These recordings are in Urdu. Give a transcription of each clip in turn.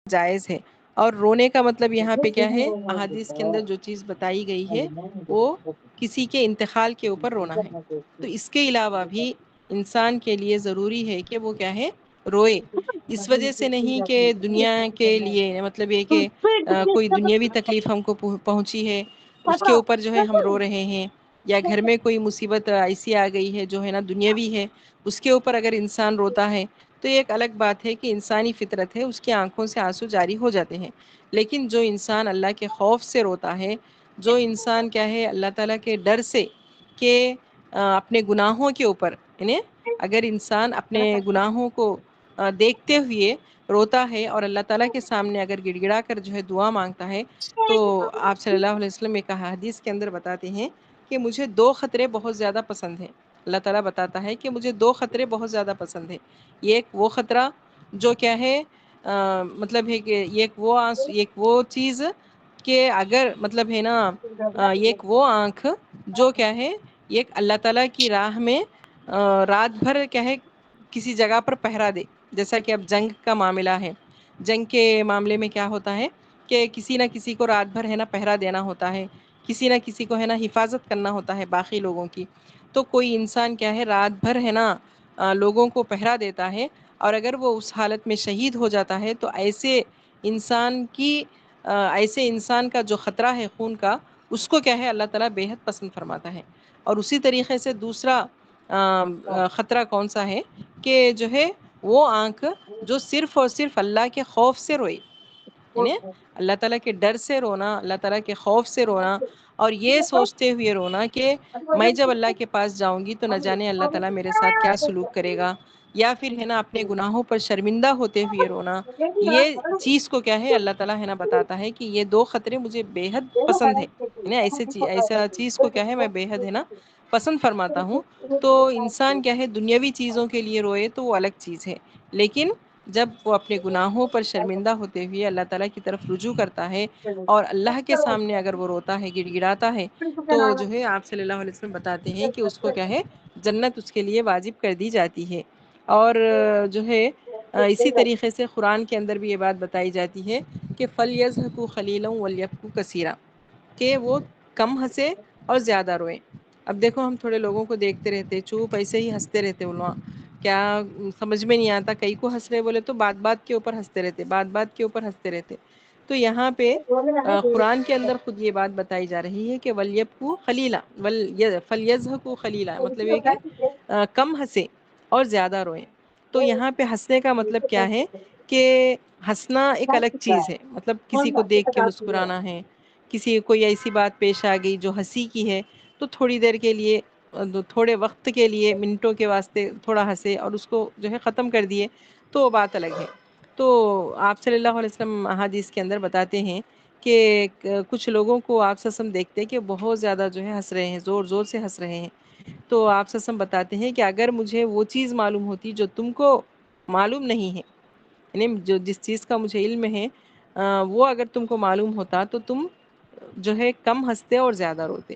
جائز ہے۔ اور رونے کا مطلب یہاں پہ کیا ہے، احادیث کے اندر جو چیز بتائی گئی ہے وہ کسی کے انتقال کے اوپر رونا ہے۔ تو اس کے علاوہ بھی انسان کے لیے ضروری ہے کہ وہ کیا ہے، روئے۔ اس وجہ سے نہیں کہ دنیا کے لیے، مطلب یہ کہ کوئی دنیاوی تکلیف ہم کو پہنچی ہے اس کے اوپر جو ہے ہم رو رہے ہیں، یا گھر میں کوئی مصیبت ایسی آ گئی ہے جو ہے نا دنیاوی ہے، اس کے اوپر اگر انسان روتا ہے تو یہ ایک الگ بات ہے کہ انسانی فطرت ہے، اس کی آنکھوں سے آنسو جاری ہو جاتے ہیں۔ لیکن جو انسان اللہ کے خوف سے روتا ہے، جو انسان کیا ہے اللہ تعالیٰ کے ڈر سے کہ اپنے گناہوں کے اوپر، یعنی اگر انسان اپنے گناہوں کو دیکھتے ہوئے روتا ہے اور اللہ تعالیٰ کے سامنے اگر گڑ گڑا کر جو ہے دعا مانگتا ہے، تو آپ صلی اللہ علیہ وسلم ایک حدیث کے اندر بتاتے ہیں کہ مجھے دو خطرے بہت زیادہ پسند ہیں۔ اللہ تعالیٰ بتاتا ہے کہ مجھے دو خطرے بہت زیادہ پسند ہیں۔ ایک وہ خطرہ جو کیا ہے، مطلب ہے کہ ایک وہ چیز کہ اگر مطلب ہے نا، ایک وہ آنکھ جو کیا ہے، ایک اللہ تعالیٰ کی راہ میں رات بھر کیا ہے کسی جگہ پر پہرا دے۔ جیسا کہ اب جنگ کا معاملہ ہے، جنگ کے معاملے میں کیا ہوتا ہے کہ کسی نہ کسی کو رات بھر ہے نا پہرا دینا ہوتا ہے، کسی نہ کسی کو ہے نا حفاظت کرنا ہوتا ہے باقی لوگوں کی۔ تو کوئی انسان کیا ہے رات بھر ہے نا لوگوں کو پہرا دیتا ہے، اور اگر وہ اس حالت میں شہید ہو جاتا ہے تو ایسے انسان کا جو خطرہ ہے خون کا، اس کو کیا ہے اللہ تعالیٰ بے حد پسند فرماتا ہے۔ اور اسی طریقے سے دوسرا خطرہ کون سا ہے کہ جو ہے وہ آنکھ جو صرف اور صرف اللہ کے خوف سے روئے، یعنی اللہ تعالیٰ کے ڈر سے رونا، اللہ تعالیٰ کے خوف سے رونا، اور یہ سوچتے ہوئے رونا کہ میں جب اللہ کے پاس جاؤں گی تو نہ جانے اللہ تعالیٰ میرے ساتھ کیا سلوک کرے گا، یا پھر ہے نا اپنے گناہوں پر شرمندہ ہوتے ہوئے رونا۔ یہ چیز کو کیا ہے اللہ تعالیٰ ہے نا بتاتا ہے کہ یہ دو خطرے مجھے بے حد پسند ہے، یعنی ایسا چیز کو کیا ہے میں بے حد ہے نا پسند فرماتا ہوں۔ تو انسان کیا ہے دنیاوی چیزوں کے لیے روئے تو وہ الگ چیز ہے، لیکن جب وہ اپنے گناہوں پر شرمندہ ہوتے ہوئے اللہ تعالیٰ کی طرف رجوع کرتا ہے اور اللہ کے سامنے اگر وہ روتا ہے، گڑ گڑاتا ہے، تو جو ہے آپ صلی اللہ علیہ وسلم بتاتے ہیں کہ اس کو کیا ہے جنت اس کے لیے واجب کر دی جاتی ہے۔ اور جو ہے اسی طریقے سے قرآن کے اندر بھی یہ بات بتائی جاتی ہے کہ فَلْيَضْحَكُوا قَلِيلًا وَلْيَبْكُوا كَثِيرًا، کہ وہ کم ہنسے اور زیادہ روئیں۔ اب دیکھو ہم تھوڑے لوگوں کو دیکھتے رہتے چوپ ایسے ہی ہنستے رہتے، انہوں کیا سمجھ میں نہیں آتا، کئی کو ہنس رہے بولے تو بات کے اوپر ہنستے رہتے، بات کے اوپر ہنستے رہتے۔ تو یہاں پہ قرآن کے اندر خود یہ بات بتائی جا رہی ہے کہ وَلْيَبْكُوا قَلِيلًا فَلْيَضْحَكُوا قَلِيلًا، مطلب یہ کہ کم ہنسے اور زیادہ روئیں۔ تو یہاں پہ ہنسنے کا مطلب کیا ہے کہ ہنسنا ایک الگ چیز ہے، مطلب کسی کو دیکھ کے مسکرانا ہے، کسی کوئی ایسی بات پیش آ گئی جو ہنسی کی ہے تو تھوڑی دیر کے لیے، تھوڑے وقت کے لیے، منٹوں کے واسطے تھوڑا ہنسے اور اس کو جو ہے ختم کر دیے تو وہ بات الگ ہے۔ تو آپ صلی اللہ علیہ وسلم احادیث کے اندر بتاتے ہیں کہ کچھ لوگوں کو آپ صلی اللہ علیہ وسلم دیکھتے ہیں کہ بہت زیادہ جو ہے ہنس رہے ہیں، زور زور سے ہنس رہے ہیں، تو آپ صلی اللہ علیہ وسلم بتاتے ہیں کہ اگر مجھے وہ چیز معلوم ہوتی جو تم کو معلوم نہیں ہے، یعنی جس چیز کا مجھے علم ہے وہ اگر تم کو معلوم ہوتا تو تم جو ہے کم ہنستے اور زیادہ روتے۔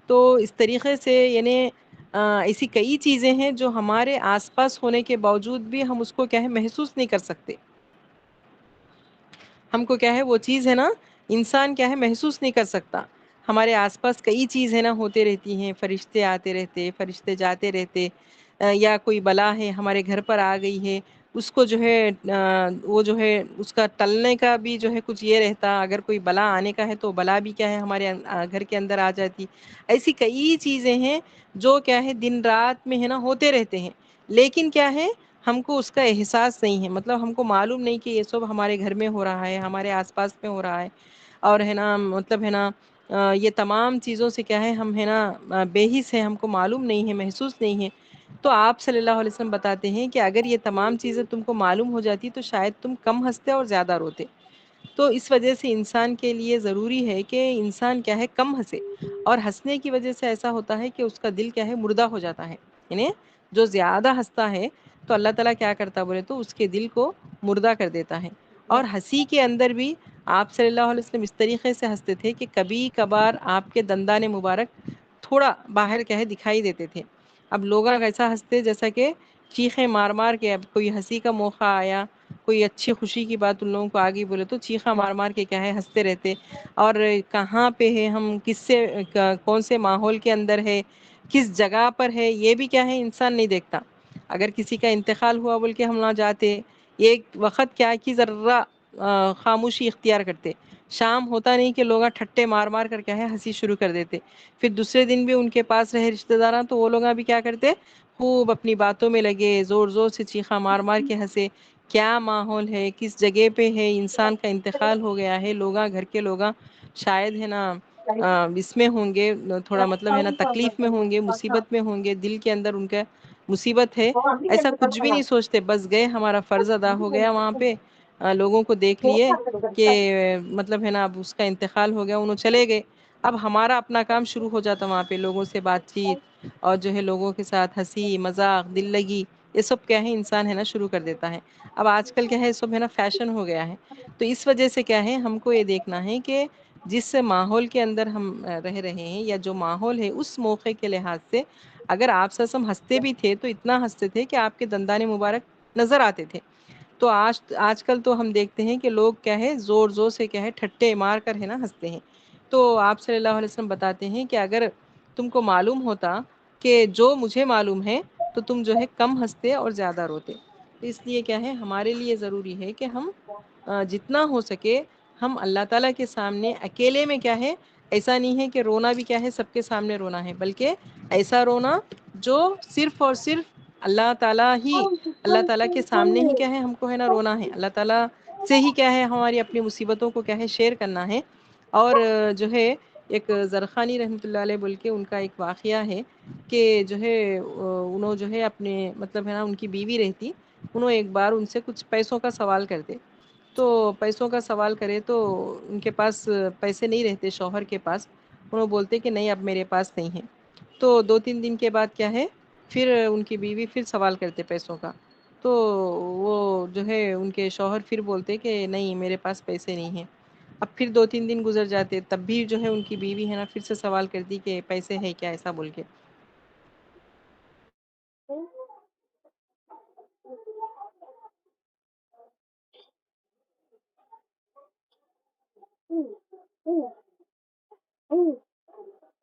تو اس طریقے سے یعنی ایسی کئی چیزیں ہیں جو ہمارے آس پاس ہونے کے باوجود بھی ہم اس کو کیا ہے محسوس نہیں کر سکتے۔ ہم کو کیا ہے وہ چیز ہے نا، انسان کیا ہے محسوس نہیں کر سکتا۔ ہمارے آس پاس کئی چیزیں نا ہوتے رہتی ہیں، فرشتے آتے رہتے، فرشتے جاتے رہتے، یا کوئی بلا ہے ہمارے گھر پر آ گئی ہے، اس کو جو ہے وہ جو ہے اس کا ٹلنے کا بھی جو ہے کچھ یہ رہتا، اگر کوئی بلا آنے کا ہے تو بلا بھی کیا ہے ہمارے گھر کے اندر آ جاتی۔ ایسی کئی چیزیں ہیں جو کیا ہے دن رات میں ہے نا ہوتے رہتے ہیں، لیکن کیا ہے ہم کو اس کا احساس نہیں ہے، مطلب ہم کو معلوم نہیں کہ یہ سب ہمارے گھر میں ہو رہا ہے، ہمارے آس پاس میں ہو رہا ہے، اور ہے نا مطلب ہے نا یہ تمام چیزوں سے کیا ہے ہم ہے نا بے حس ہیں، ہم کو معلوم نہیں ہے، محسوس نہیں ہے۔ تو آپ صلی اللہ علیہ وسلم بتاتے ہیں کہ اگر یہ تمام چیزیں تم کو معلوم ہو جاتی تو شاید تم کم ہنستے اور زیادہ روتے۔ تو اس وجہ سے انسان کے لیے ضروری ہے کہ انسان کیا ہے کم ہنسے، اور ہنسنے کی وجہ سے ایسا ہوتا ہے کہ اس کا دل کیا ہے مردہ ہو جاتا ہے، یعنی جو زیادہ ہنستا ہے تو اللہ تعالیٰ کیا کرتا بولے تو اس کے دل کو مردہ کر دیتا ہے۔ اور ہنسی کے اندر بھی آپ صلی اللہ علیہ وسلم اس طریقے سے ہنستے تھے کہ کبھی کبھار آپ کے دندان مبارک تھوڑا باہر کیا ہے دکھائی دیتے تھے۔ اب لوگ ایسا ہنستے جیسا کہ چیخیں مار مار کے، اب کوئی ہنسی کا موقع آیا کوئی اچھی خوشی کی بات ان لوگوں کو آگے بولے تو چیخا مار مار کے کیا ہے ہنستے رہتے، اور کہاں پہ ہے ہم، کس سے کون سے ماحول کے اندر ہے، کس جگہ پر ہے، یہ بھی کیا ہے انسان نہیں دیکھتا۔ اگر کسی کا انتقال ہوا بول کے ہم نہ جاتے، ایک وقت کیا کہ ذرہ خاموشی اختیار کرتے، شام ہوتا نہیں کہ لوگ ٹھٹے مار مار کر کیا ہے ہنسی شروع کر دیتے، پھر دوسرے دن بھی ان کے پاس رہے رشتہ داراں تو وہ لوگ بھی کیا کرتے، خوب اپنی باتوں میں لگے، زور زور سے چیخا مار مار کے ہنسے۔ کیا ماحول ہے، کس جگہ پہ ہے، انسان کا انتقال ہو گیا ہے، لوگاں گھر کے لوگاں شاید ہے نا اس میں ہوں گے، تھوڑا مطلب ہے نا تکلیف میں ہوں گے، مصیبت میں ہوں گے، دل کے اندر ان کا مصیبت ہے، ایسا کچھ بھی نہیں سوچتے، بس گئے ہمارا فرض ادا ہو گیا وہاں پہ، لوگوں کو دیکھ لیے کہ مطلب ہے نا اب اس کا انتقال ہو گیا، انہوں چلے گئے، اب ہمارا اپنا کام شروع ہو جاتا وہاں پہ، لوگوں سے بات چیت اور جو ہے لوگوں کے ساتھ ہنسی مذاق دل لگی، یہ سب کیا ہے انسان ہے نا شروع کر دیتا ہے۔ اب آج کل کیا ہے سب ہے نا فیشن ہو گیا ہے، تو اس وجہ سے کیا ہے ہم کو یہ دیکھنا ہے کہ جس ماحول کے اندر ہم رہ رہے ہیں یا جو ماحول ہے اس موقع کے لحاظ سے اگر آپ سسم ہنستے بھی تھے تو اتنا ہنستے تھے کہ آپ کے دندان مبارک نظر آتے تھے، تو آج کل تو ہم دیکھتے ہیں کہ لوگ کیا ہے زور زور سے کیا ہے ٹھٹے مار کر ہے نا ہنستے ہیں۔ تو آپ صلی اللہ علیہ وسلم بتاتے ہیں کہ اگر تم کو معلوم ہوتا کہ جو مجھے معلوم ہے تو تم جو ہے کم ہنستے اور زیادہ روتے، تو اس لیے کیا ہے ہمارے لیے ضروری ہے کہ ہم جتنا ہو سکے ہم اللہ تعالیٰ کے سامنے اکیلے میں کیا ہے، ایسا نہیں ہے کہ رونا بھی کیا ہے سب کے سامنے رونا ہے، بلکہ ایسا رونا جو صرف اور صرف اللہ تعالیٰ ہی، اللہ تعالیٰ کے سامنے ہی کیا ہے ہم کو ہے نا رونا ہے، اللہ تعالیٰ سے ہی کیا ہے ہماری اپنی مصیبتوں کو کیا ہے شیئر کرنا ہے۔ اور جو ہے ایک زرخانی رحمۃ اللہ علیہ بول کے ان کا ایک واقعہ ہے کہ جو ہے انہوں جو ہے اپنے مطلب ہے نا ان کی بیوی رہتی، انہوں ایک بار ان سے کچھ پیسوں کا سوال کرتے، تو پیسوں کا سوال کرے تو ان کے پاس پیسے نہیں رہتے شوہر کے پاس، انہوں بولتے کہ نہیں اب میرے پاس نہیں ہے، تو 2 3 دن کے بعد کیا ہے پھر ان کی بیوی پھر سوال کرتے پیسوں کا، تو وہ جو ہے ان کے شوہر پھر بولتے کہ نہیں میرے پاس پیسے نہیں ہیں، اب پھر 2 3 دن گزر جاتے تب بھی جو ہے ان کی بیوی ہے نا پھر سے سوال کرتی کہ پیسے ہے کیا ایسا بول کے،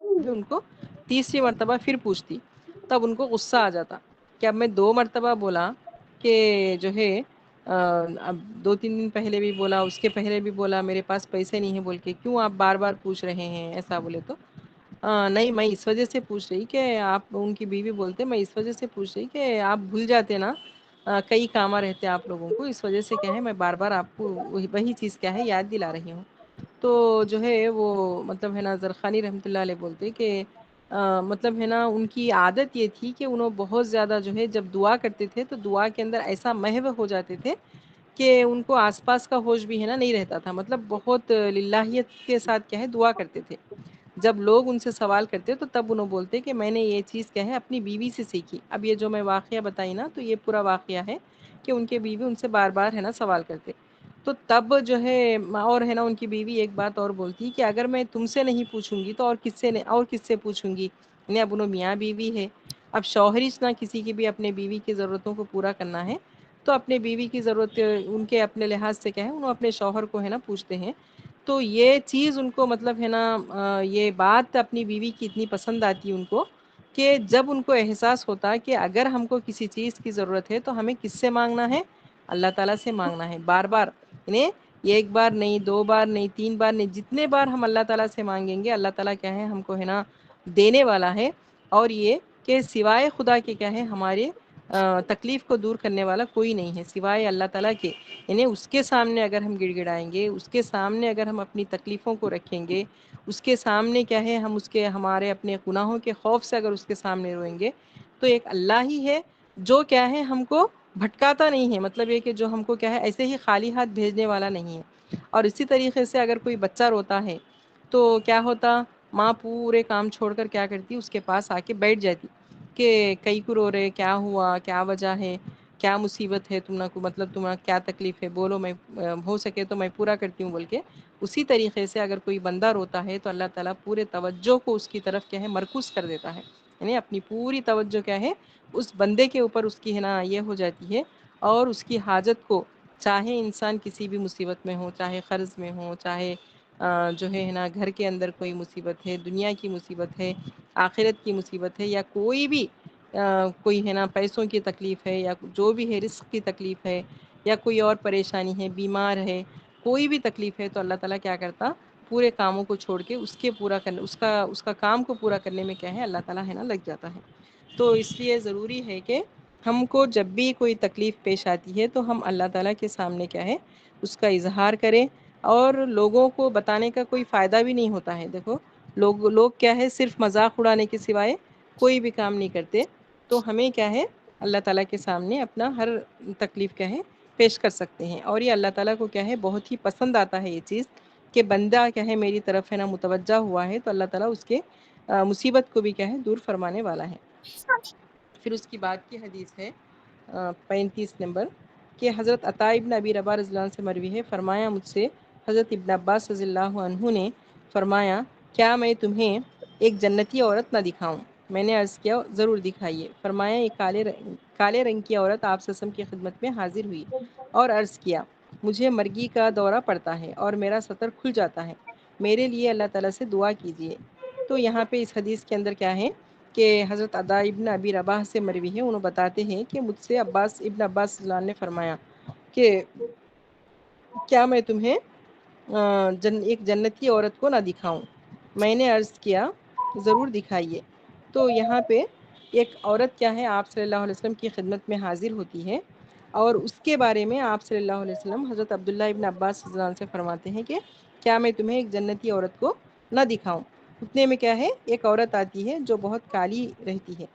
بھی ان کو تیسری مرتبہ پھر پوچھتی، تب ان کو غصہ آ جاتا کہ اب میں 2 مرتبہ بولا کہ جو ہے اب 2 3 دن پہلے بھی بولا، اس کے پہلے بھی بولا میرے پاس پیسے نہیں ہیں بول کے، کیوں آپ بار بار پوچھ رہے ہیں ایسا بولے تو نہیں میں اس وجہ سے پوچھ رہی کہ آپ، ان کی بیوی بولتے میں اس وجہ سے پوچھ رہی کہ آپ بھول جاتے نا، کئی کام رہتے ہیں آپ لوگوں کو، اس وجہ سے کیا ہے میں بار بار آپ کو وہی چیز کیا ہے یاد دلا رہی ہوں۔ تو جو ہے وہ مطلب ہے نا زرخانی رحمۃ اللہ علیہ بولتے کہ مطلب ہے نا ان کی عادت یہ تھی کہ انہوں بہت زیادہ جو ہے جب دعا کرتے تھے تو دعا کے اندر ایسا محو ہو جاتے تھے کہ ان کو آس پاس کا ہوش بھی ہے نا نہیں رہتا تھا، مطلب بہت للہیت کے ساتھ کیا ہے دعا کرتے تھے، جب لوگ ان سے سوال کرتے تو تب انہوں بولتے کہ میں نے یہ چیز کیا ہے اپنی بیوی سے سیکھی، اب یہ جو میں واقعہ بتائی نا تو یہ پورا واقعہ ہے کہ ان کے بیوی ان سے بار بار ہے نا سوال کرتے، تو تب جو ہے اور ہے نا ان کی بیوی ایک بات اور بولتی کہ اگر میں تم سے نہیں پوچھوں گی تو اور کس سے پوچھوں گی، یعنی اب انہوں میاں بیوی ہے، اب شوہرش نہ کسی کی بھی اپنے بیوی کی ضرورتوں کو پورا کرنا ہے، تو اپنے بیوی کی ضرورت ان کے اپنے لحاظ سے کیا ہے انہوں اپنے شوہر کو ہے نا پوچھتے ہیں، تو یہ چیز ان کو مطلب ہے نا یہ بات اپنی بیوی کی اتنی پسند آتی ان کو کہ جب ان کو احساس ہوتا کہ اگر ہم کو کسی چیز کی ضرورت ہے تو ہمیں کس سے مانگنا ہے، اللہ تعالیٰ سے مانگنا ہے، بار بار، یعنی ایک بار نہیں، 2 بار نہیں، 3 بار نہیں، جتنے بار ہم اللہ تعالیٰ سے مانگیں گے اللہ تعالیٰ کیا ہے ہم کو ہے نا دینے والا ہے، اور یہ کہ سوائے خدا کے کیا ہے ہمارے تکلیف کو دور کرنے والا کوئی نہیں ہے سوائے اللہ تعالیٰ کے، یعنی اس کے سامنے اگر ہم گڑ گڑائیں گے، اس کے سامنے اگر ہم اپنی تکلیفوں کو رکھیں گے، اس کے سامنے کیا ہے ہم اس کے ہمارے اپنے گناہوں کے خوف سے اگر اس کے سامنے روئیں گے، تو ایک اللہ ہی ہے جو کیا ہے ہم کو بھٹکاتا نہیں ہے، مطلب یہ کہ جو ہم کو کیا ہے ایسے ہی خالی ہاتھ بھیجنے والا نہیں ہے، اور اسی طریقے سے اگر کوئی بچہ روتا ہے تو کیا ہوتا، ماں پورے کام چھوڑ کر کیا کرتی اس کے پاس آ کے بیٹھ جاتی کہ کئی کو رو رہے، کیا ہوا، کیا وجہ ہے، کیا مصیبت ہے، تم کو مطلب تمہیں کیا تکلیف ہے، بولو میں ہو سکے تو میں پورا کرتی ہوں بول کے، اسی طریقے سے اگر کوئی بندہ روتا ہے تو اللہ تعالیٰ پورے توجہ کو اس کی طرف کیا ہے مرکوز کر دیتا ہے، یعنی اپنی پوری توجہ کیا ہے اس بندے کے اوپر اس کی ہے نا یہ ہو جاتی ہے، اور اس کی حاجت کو چاہے انسان کسی بھی مصیبت میں ہو، چاہے قرض میں ہو، چاہے جو ہے نا گھر کے اندر کوئی مصیبت ہے، دنیا کی مصیبت ہے، آخرت کی مصیبت ہے، یا کوئی بھی کوئی ہے نا پیسوں کی تکلیف ہے، یا جو بھی ہے رزق کی تکلیف ہے، یا کوئی اور پریشانی ہے، بیمار ہے، کوئی بھی تکلیف ہے، تو اللہ تعالیٰ کیا کرتا، پورے کاموں کو چھوڑ کے اس کے پورا کرنے اس کا کام کو پورا کرنے میں کیا ہے اللہ تعالیٰ ہے نا لگ جاتا ہے۔ تو اس لیے ضروری ہے کہ ہم کو جب بھی کوئی تکلیف پیش آتی ہے تو ہم اللہ تعالیٰ کے سامنے کیا ہے اس کا اظہار کریں، اور لوگوں کو بتانے کا کوئی فائدہ بھی نہیں ہوتا ہے۔ دیکھو لوگ کیا ہے صرف مذاق اڑانے کے سوائے کوئی بھی کام نہیں کرتے، تو ہمیں کیا ہے اللہ تعالیٰ کے سامنے اپنا ہر تکلیف کیا ہے پیش کر سکتے ہیں، اور یہ اللہ تعالیٰ کو کیا ہے بہت ہی پسند آتا ہے یہ چیز کہ بندہ کیا ہے میری طرف ہے نا متوجہ ہوا ہے، تو اللہ تعالیٰ اس کے مصیبت کو بھی کیا ہے دور فرمانے والا ہے۔ پھر اس کی بعد کی حدیث ہے 35 نمبر، کہ حضرت عطاء ابن ابی رباح رضی اللہ عنہ سے مروی ہے، فرمایا مجھ سے حضرت ابن عباس رضی اللہ عنہ نے فرمایا کیا میں تمہیں ایک جنتی عورت نہ دکھاؤں؟ میں نے عرض کیا ضرور دکھائیے۔ فرمایا ایک کالے رنگ کی عورت آپ وسلم کی خدمت میں حاضر ہوئی اور عرض کیا مجھے مرگی کا دورہ پڑتا ہے اور میرا سطر کھل جاتا ہے، میرے لیے اللہ تعالیٰ سے دعا کیجیے۔ تو یہاں پہ اس حدیث کے اندر کیا ہے کہ حضرت عطاء ابن ابی رباح سے مروی ہے، انہوں بتاتے ہیں کہ مجھ سے ابن عباس رضی اللہ عنہ نے فرمایا کہ کیا میں تمہیں ایک جنتی عورت کو نہ دکھاؤں؟ میں نے عرض کیا ضرور دکھائیے۔ تو یہاں پہ ایک عورت کیا ہے آپ صلی اللہ علیہ وسلم کی خدمت میں حاضر ہوتی ہے، اور اس کے بارے میں آپ صلی اللہ علیہ وسلم حضرت عبداللہ ابن عباس رضی اللہ عنہ سے فرماتے ہیں کہ کیا میں تمہیں ایک جنتی عورت کو نہ دکھاؤں؟ اتنے میں کیا ہے ایک عورت آتی ہے جو بہت کالی رہتی ہے،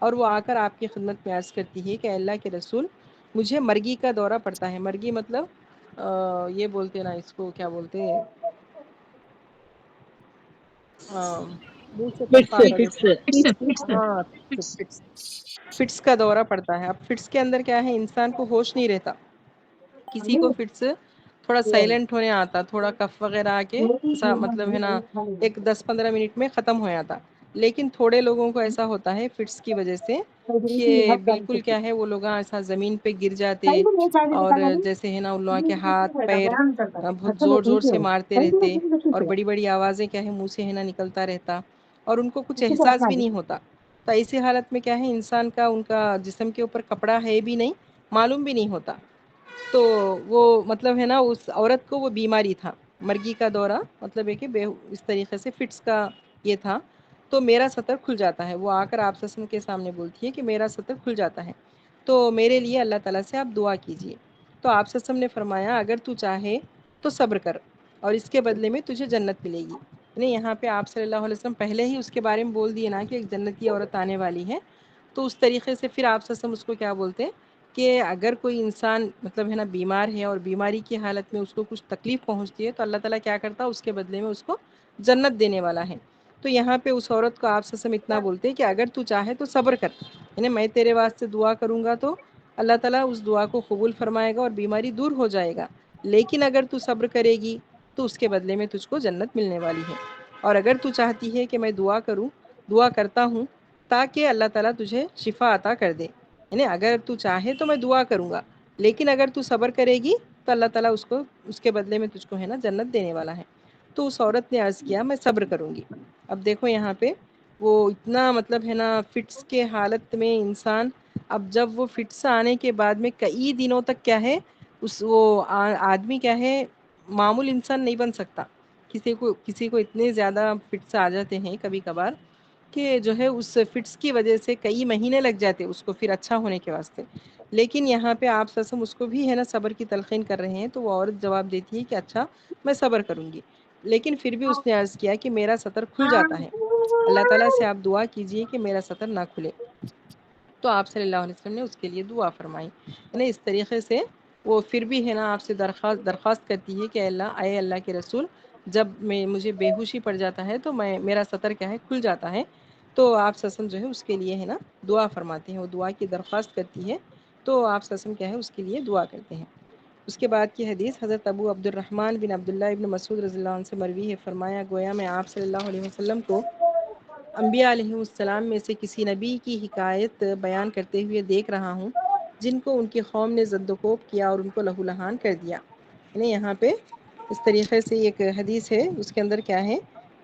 اور وہ آ کر آپ کی خدمت میں عرض کرتی ہے کہ اللہ کے رسول مجھے مرگی کا دورہ پڑتا ہے۔ مرگی مطلب یہ بولتے نا اس کو کیا بولتے ہیں، منہ سے فٹ تپ سے آتا جیسے، ہاں فٹس، فٹس کا دورہ پڑتا ہے۔ اب فٹس کے اندر کیا ہے انسان کو ہوش نہیں رہتا، کسی کو فٹس تھوڑا سائلنٹ ہونے آتا، تھوڑا کف وغیرہ آ کے ایسا مطلب ہے نا ایک 10-15 منٹ میں ختم ہو جاتا، لیکن تھوڑے لوگوں کو ایسا ہوتا ہے فٹس کی وجہ سے کہ بالکل کیا ہے وہ لوگ ایسا زمین پہ گر جاتے، اور جیسے ہے نا ان لوگوں کے ہاتھ پیر بہت زور زور سے مارتے رہتے، اور بڑی بڑی آوازیں کیا ہے منہ سے ہے نا نکلتا رہتا، اور ان کو کچھ احساس بھی نہیں ہوتا۔ تو ایسی حالت میں کیا ہے انسان کا ان کا جسم کے اوپر کپڑا ہے بھی نہیں، معلوم بھی نہیں ہوتا۔ تو وہ مطلب ہے نا اس عورت کو وہ بیماری تھا، مرگی کا دورہ مطلب ہے کہ اس طریقے سے فٹس کا یہ تھا۔ تو میرا سطر کھل جاتا ہے، وہ آ کر آپ صلی اللہ علیہ وسلم کے سامنے بولتی ہے کہ میرا سطر کھل جاتا ہے، تو میرے لیے اللہ تعالیٰ سے آپ دعا کیجیے۔ تو آپ صلی اللہ علیہ وسلم نے فرمایا اگر تو چاہے تو صبر کر، اور اس کے بدلے میں تجھے جنت ملے گی۔ یعنی یہاں پہ آپ صلی اللہ علیہ وسلم پہلے ہی اس کے بارے میں بول دیے نا کہ ایک جنتی عورت آنے والی ہے، تو اس طریقے سے پھر آپ صلی اللہ علیہ وسلم اس کو کیا بولتے ہیں کہ اگر کوئی انسان مطلب ہے نا بیمار ہے اور بیماری کی حالت میں اس کو کچھ تکلیف پہنچتی ہے، تو اللہ تعالیٰ کیا کرتا ہے اس کے بدلے میں اس کو جنت دینے والا ہے۔ تو یہاں پہ اس عورت کو آپ صلی اللہ علیہ وسلم اتنا بولتے ہیں کہ اگر تو چاہے تو صبر کر، یعنی میں تیرے واسطے دعا کروں گا تو اللہ تعالیٰ اس دعا کو قبول فرمائے گا اور بیماری دور ہو جائے گا، لیکن اگر تو صبر کرے گی تو اس کے بدلے میں تجھ کو جنت ملنے والی ہے۔ اور اگر تو چاہتی ہے کہ میں دعا کرتا ہوں تاکہ اللہ تعالیٰ تجھے شفا عطا کر دے، یعنی اگر تو چاہے تو میں دعا کروں گا، لیکن اگر تو صبر کرے گی تو اللہ تعالیٰ اس کے بدلے میں تجھ کو ہے نا جنت دینے والا ہے۔ تو اس عورت نے عرض کیا میں صبر کروں گی۔ اب دیکھو یہاں پہ وہ اتنا مطلب ہے نا فٹس کے حالت میں انسان، اب جب وہ فٹس آنے کے بعد میں کئی دنوں تک کیا ہے وہ آدمی کیا ہے معمول انسان نہیں بن سکتا۔ کسی کو اتنے زیادہ فٹس آ جاتے ہیں کبھی کبھار کہ جو ہے اس فٹس کی وجہ سے کئی مہینے لگ جاتے اس کو پھر اچھا ہونے کے واسطے، لیکن یہاں پہ آپ سسم اس کو بھی ہے نا صبر کی تلقین کر رہے ہیں، تو وہ عورت جواب دیتی ہے کہ اچھا میں صبر کروں گی، لیکن پھر بھی اس نے عرض کیا کہ میرا سطر کھل جاتا ہے، اللہ تعالیٰ سے آپ دعا کیجئے کہ میرا سطر نہ کھلے۔ تو آپ صلی اللہ علیہ وسلم نے اس کے لیے دعا فرمائی، یعنی اس طریقے سے وہ پھر بھی ہے نا آپ سے درخواست کرتی ہے کہ اے اللہ کے رسول جب مجھے بے ہوشی پڑ جاتا ہے تو میرا سطر کیا ہے کھل جاتا ہے، تو آپ سسم جو ہے اس کے لیے ہے نا دعا فرماتے ہیں، وہ دعا کی درخواست کرتی ہے، تو آپ سسم کیا ہے اس کے لیے دعا کرتے ہیں۔ اس کے بعد کی حدیث حضرت ابو عبد الرحمن بن عبداللہ ابن مسعود رضی اللہ عنہ سے مروی ہے، فرمایا گویا میں آپ صلی اللہ علیہ وسلم کو انبیاء علیہ السلام میں سے کسی نبی کی حکایت بیان کرتے ہوئے دیکھ رہا ہوں، جن کو ان کی قوم نے زد و کوب کیا اور ان کو لہو لہان کر دیا. یعنی یہاں پہ اس طریقے سے ایک حدیث ہے، اس کے اندر کیا ہے،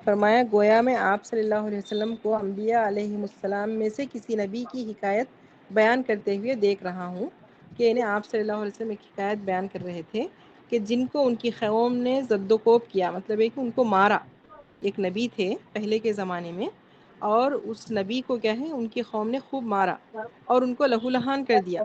فرمایا گویا میں آپ صلی اللہ علیہ وسلم کو انبیاء علیہ السلام میں سے کسی نبی کی حکایت بیان کرتے ہوئے دیکھ رہا ہوں، کہ انہیں آپ صلی اللہ علیہ وسلم ایک حکایت بیان کر رہے تھے کہ جن کو ان کی قوم نے زد و کوب کیا، مطلب ہے کہ ان کو مارا. ایک نبی تھے پہلے کے زمانے میں، اور اس نبی کو کیا ہے ان کی قوم نے خوب مارا اور ان کو لہو لہان کر دیا،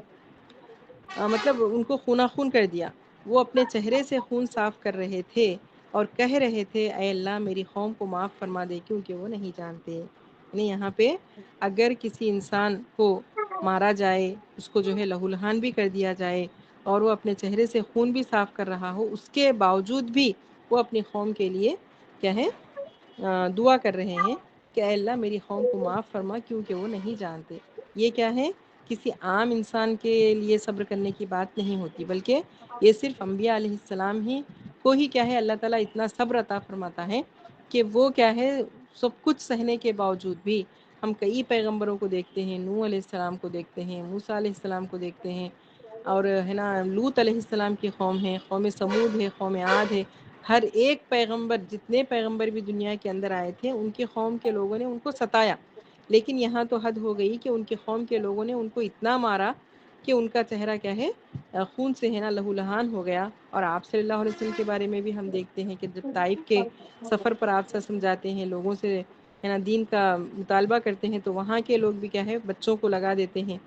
مطلب ان کو خونہ خون کر دیا. وہ اپنے چہرے سے خون صاف کر رہے تھے اور کہہ رہے تھے اے اللہ میری قوم کو معاف فرما دے کیونکہ وہ نہیں جانتے. یعنی یہاں پہ اگر کسی انسان کو مارا جائے، اس کو جو ہے لہو لہان بھی کر دیا جائے، اور وہ اپنے چہرے سے خون بھی صاف کر رہا ہو، اس کے باوجود بھی وہ اپنی قوم کے لیے کیا ہے دعا کر رہے ہیں کہ اے اللہ میری قوم کو معاف فرما کیونکہ وہ نہیں جانتے. یہ کیا ہے، کسی عام انسان کے لیے صبر کرنے کی بات نہیں ہوتی، بلکہ یہ صرف انبیاء علیہ السلام ہی کو ہی کیا ہے اللہ تعالیٰ اتنا صبر عطا فرماتا ہے کہ وہ کیا ہے سب کچھ سہنے کے باوجود بھی. ہم کئی پیغمبروں کو دیکھتے ہیں، نوح علیہ السلام کو دیکھتے ہیں، موسیٰ علیہ السلام کو دیکھتے ہیں، اور ہے نا لوط علیہ السلام کی قوم ہے، قوم سمود ہے، قوم عاد ہے. ہر ایک پیغمبر، جتنے پیغمبر بھی دنیا کے اندر آئے تھے، ان کی قوم کے لوگوں نے ان کو ستایا. لیکن یہاں تو حد ہو گئی کہ ان کی قوم کے لوگوں نے ان کو اتنا مارا کہ ان کا چہرہ کیا ہے خون سے ہے نا لہو لہان ہو گیا. اور آپ صلی اللہ علیہ وسلم کے بارے میں بھی ہم دیکھتے ہیں کہ جب طائف کے سفر پر آپ سمجھاتے ہیں، لوگوں سے ہے نا دین کا مطالبہ کرتے ہیں، تو وہاں کے لوگ بھی کیا ہے بچوں کو لگا دیتے ہیں،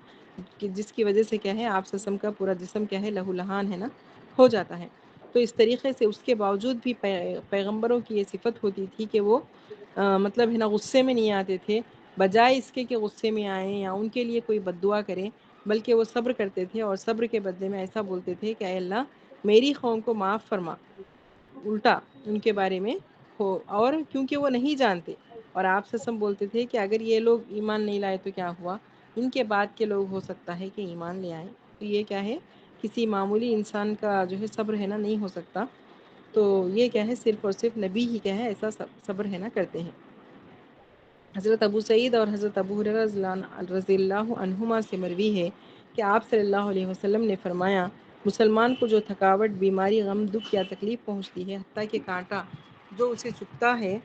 کہ جس کی وجہ سے کیا ہے آپ وسلم کا پورا جسم کیا ہے لہو لہان ہے نا ہو جاتا ہے. تو اس طریقے سے اس کے باوجود بھی پیغمبروں کی یہ صفت ہوتی تھی کہ وہ مطلب ہے نا غصے میں نہیں آتے تھے، بجائے اس کے کہ غصے میں آئیں یا ان کے لیے کوئی بد دعا کریں، بلکہ وہ صبر کرتے تھے اور صبر کے بدلے میں ایسا بولتے تھے کہ اے اللہ میری قوم کو معاف فرما. الٹا ان کے بارے میں ہو، اور کیونکہ وہ نہیں جانتے. اور آپ سسم بولتے تھے کہ اگر یہ لوگ ایمان نہیں لائے تو کیا ہوا، ان کے بعد کے لوگ ہو سکتا ہے کہ ایمان لے آئیں. تو یہ کیا ہے، کسی معمولی انسان کا جو ہے صبر ہے نا نہیں ہو سکتا. تو یہ کیا ہے صرف اور صرف نبی ہی کیا ہے ایسا صبر ہے نا کرتے ہیں. حضرت ابو سعید اور حضرت ابو ہریرہ رضی اللہ عنہما سے مروی ہے کہ آپ صلی اللہ علیہ وسلم نے فرمایا مسلمان کو جو تھکاوٹ، بیماری، غم، دکھ یا تکلیف پہنچتی ہے، حتیٰ کہ کانٹا جو اسے چبھتا ہے،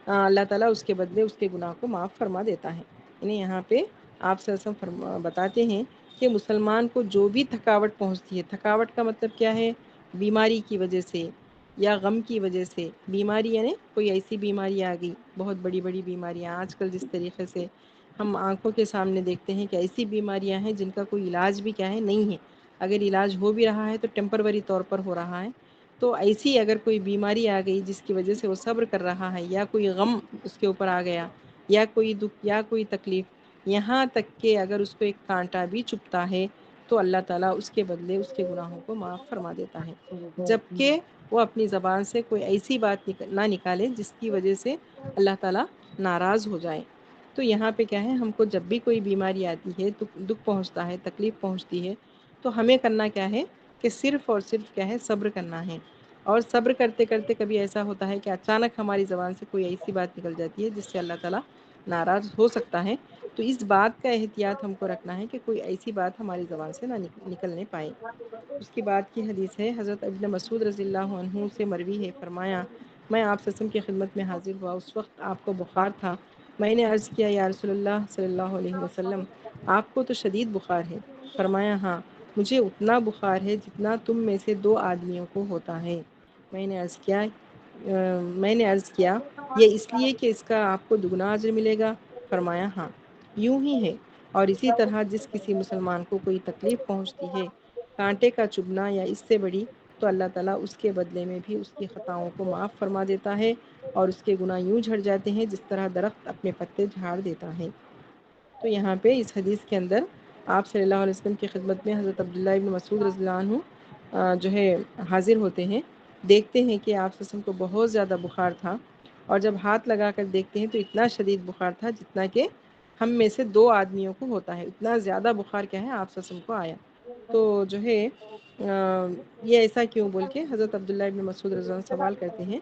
اللہ تعالیٰ اس کے بدلے اس کے گناہ کو معاف فرما دیتا ہے. یعنی یہاں پہ آپ صلی اللہ علیہ وسلم بتاتے ہیں کہ مسلمان کو جو بھی تھکاوٹ پہنچتی ہے، تھکاوٹ کا مطلب کیا ہے، بیماری کی وجہ سے یا غم کی وجہ سے. بیماری یعنی کوئی ایسی بیماری آ گئی، بہت بڑی بڑی بیماریاں آج کل جس طریقے سے ہم آنکھوں کے سامنے دیکھتے ہیں کہ ایسی بیماریاں ہیں جن کا کوئی علاج بھی کیا ہے نہیں ہے، اگر علاج ہو بھی رہا ہے تو ٹیمپروری طور پر ہو رہا ہے. تو ایسی اگر کوئی بیماری آ گئی جس کی وجہ سے وہ صبر کر رہا ہے، یا کوئی غم اس کے اوپر آ گیا، یا کوئی دکھ یا کوئی تکلیف، یہاں تک کہ اگر اس کو ایک کانٹا بھی چبھتا ہے تو اللہ تعالیٰ اس کے بدلے اس کے گناہوں کو معاف فرما دیتا ہے. جبکہ وہ اپنی زبان سے کوئی ایسی بات نہ نکالے جس کی وجہ سے اللہ تعالیٰ ناراض ہو جائے. تو یہاں پہ کیا ہے، ہم کو جب بھی کوئی بیماری آتی ہے، دکھ پہنچتا ہے، تکلیف پہنچتی ہے، تو ہمیں کرنا کیا ہے کہ صرف اور صرف کیا ہے صبر کرنا ہے. اور صبر کرتے کرتے کبھی ایسا ہوتا ہے کہ اچانک ہماری زبان سے کوئی ایسی بات نکل جاتی ہے جس سے اللہ تعالیٰ ناراض ہو سکتا ہے. تو اس بات کا احتیاط ہم کو رکھنا ہے کہ کوئی ایسی بات ہماری زبان سے نہ نکلنے پائے. اس کی بعد کی حدیث ہے حضرت ابن مسعود رضی اللہ عنہ سے مروی ہے، فرمایا میں آپ وسلم کی خدمت میں حاضر ہوا، اس وقت آپ کو بخار تھا. میں نے عرض کیا یا رسول اللہ صلی اللہ علیہ وسلم آپ کو تو شدید بخار ہے. فرمایا ہاں مجھے اتنا بخار ہے جتنا تم میں سے دو آدمیوں کو ہوتا ہے. میں نے عرض کیا یہ اس لیے کہ اس کا آپ کو دگنا اجر ملے گا. فرمایا ہاں یوں ہی ہے. اور اسی طرح جس کسی مسلمان کو کوئی تکلیف پہنچتی ہے، کانٹے کا چبھنا یا اس سے بڑی، تو اللہ تعالیٰ اس کے بدلے میں بھی اس کی خطاؤں کو معاف فرما دیتا ہے اور اس کے گناہ یوں جھڑ جاتے ہیں جس طرح درخت اپنے پتے جھاڑ دیتا ہے. تو یہاں پہ اس حدیث کے اندر آپ صلی اللہ علیہ وسلم کی خدمت میں حضرت عبداللہ ابن مسعود رضی اللہ عنہ جو ہے حاضر ہوتے ہیں، دیکھتے ہیں کہ آپ وسلم کو بہت زیادہ بخار تھا، اور جب ہاتھ لگا کر دیکھتے ہیں تو اتنا شدید بخار تھا جتنا کہ ہم میں سے دو آدمیوں کو ہوتا ہے. اتنا زیادہ بخار کیا ہے آپ وسلم کو آیا. تو جو ہے یہ ایسا کیوں بول کے حضرت عبداللہ ابن مسعود رضی اللہ عنہ سوال کرتے ہیں.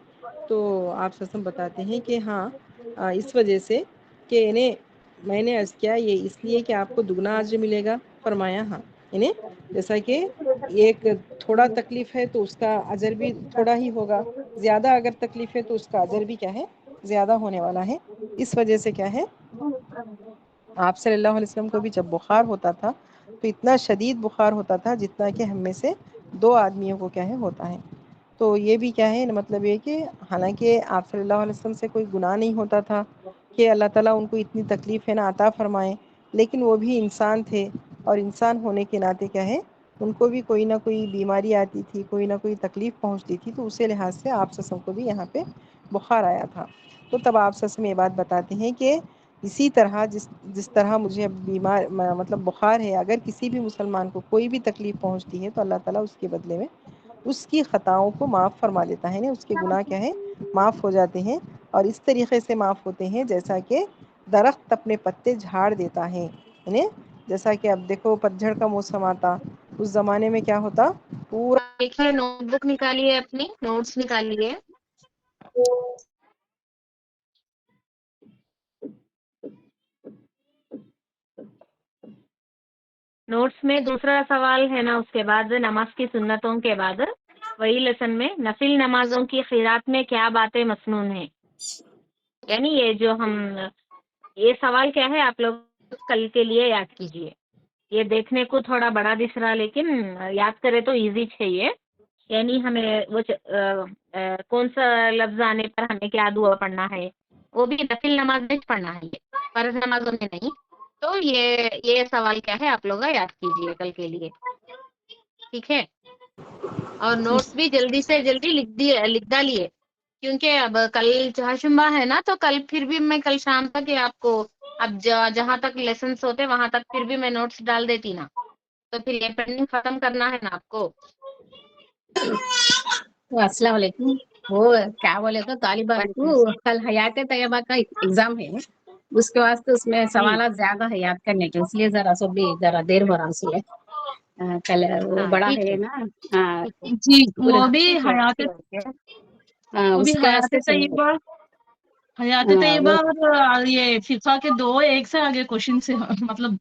تو آپ وسلم بتاتے ہیں کہ ہاں اس وجہ سے کہ انہیں میں نے عرض کیا یہ اس لیے کہ آپ کو دگنا اجر ملے گا. فرمایا ہاں. یعنی جیسا کہ ایک تھوڑا تکلیف ہے تو اس کا اجر بھی تھوڑا ہی ہوگا، زیادہ اگر تکلیف ہے تو اس کا اجر بھی کیا ہے، زیادہ ہونے والا ہے۔ اس وجہ سے کیا ہے، آپ صلی اللہ علیہ وسلم کو بھی جب بخار ہوتا تھا تو اتنا شدید بخار ہوتا تھا جتنا کہ ہم میں سے 2 آدمیوں کو کیا ہے ہوتا ہے۔ تو یہ بھی کیا ہے مطلب یہ کہ حالانکہ آپ صلی اللہ علیہ وسلم سے کوئی گناہ نہیں ہوتا تھا کہ اللہ تعالیٰ ان کو اتنی تکلیف ہے نہ عطا فرمائے، لیکن وہ بھی انسان تھے، اور انسان ہونے کے ناطے کیا ہے، ان کو بھی کوئی نہ کوئی بیماری آتی تھی، کوئی نہ کوئی تکلیف پہنچتی تھی، تو اسی لحاظ سے آپ سسم کو بھی یہاں پہ بخار آیا تھا۔ تو تب آپ سسم یہ بات بتاتے ہیں کہ اسی طرح جس طرح مجھے اب بیمار مطلب بخار ہے، اگر کسی بھی مسلمان کو کوئی بھی تکلیف پہنچتی ہے تو اللہ تعالیٰ اس کے بدلے میں اس کی خطاؤں کو معاف فرما دیتا ہے، اس کے گناہ کیا ہے، معاف ہو جاتے ہیں، اور اس طریقے سے معاف ہوتے ہیں جیسا کہ درخت اپنے پتے جھاڑ دیتا ہے۔ یعنی جیسا کہ اب دیکھو پتجھڑ کا موسم آتا، اس زمانے میں کیا ہوتا، پورا دیکھیے نوٹ بک نکالیے، اپنی نوٹس نکالیے۔ نوٹس میں دوسرا سوال ہے نا، اس کے بعد نماز کی سنتوں کے بعد وہی لیسن میں نفل نمازوں کی خیرات میں کیا باتیں مسنون ہیں، یعنی یہ سوال کیا ہے، آپ لوگ کل کے لیے یاد کیجئے۔ یہ دیکھنے کو تھوڑا بڑا دکھ رہا، لیکن یاد کرے تو ایزی ہے یہ۔ یعنی ہمیں وہ کون سا لفظ آنے پر ہمیں کیا دعا پڑھنا ہے، وہ بھی نفل نماز میں پڑھنا ہے، فرض نمازوں میں نہیں۔ تو یہ سوال کیا ہے، آپ لوگ یاد کیجئے کل کے لیے، ٹھیک ہے؟ اور نوٹس بھی جلدی سے جلدی لکھ ڈالیے، کیونکہ اب کل چہارشنبہ ہے نا، تو کل پھر بھی میں کل شام تک آپ کو اب جہاں تک لیسنس ہوتے وہاں تک پھر بھی میں نوٹس ڈال دیتی نا، تو پھر یہ پینڈنگ ختم کرنا ہے نا آپ کو۔ السلام علیکم۔ وہ کیا بولے تو طالبہ وعلیکم کو کل حیات طیبہ کا ایگزام ہے، اس کے واسطے اس میں جی سوالات زیادہ ہے یاد کرنے کے، اس لیے ذرا سو بھی ذرا دیر ہو رہا اس لیے کل وہ ہاں بڑا ٹھیک ہے نا، ہاں ٹھیک ہے جی پورا وہ بھی ٹھیک ہے حیات، اچھی بات ہے۔ وہ بھی اس کے حیات واسطے سنیے۔ طیبہ، حیات طیبہ اور یہ فقہ کے دو ایک سے آگے کوشچن سے مطلب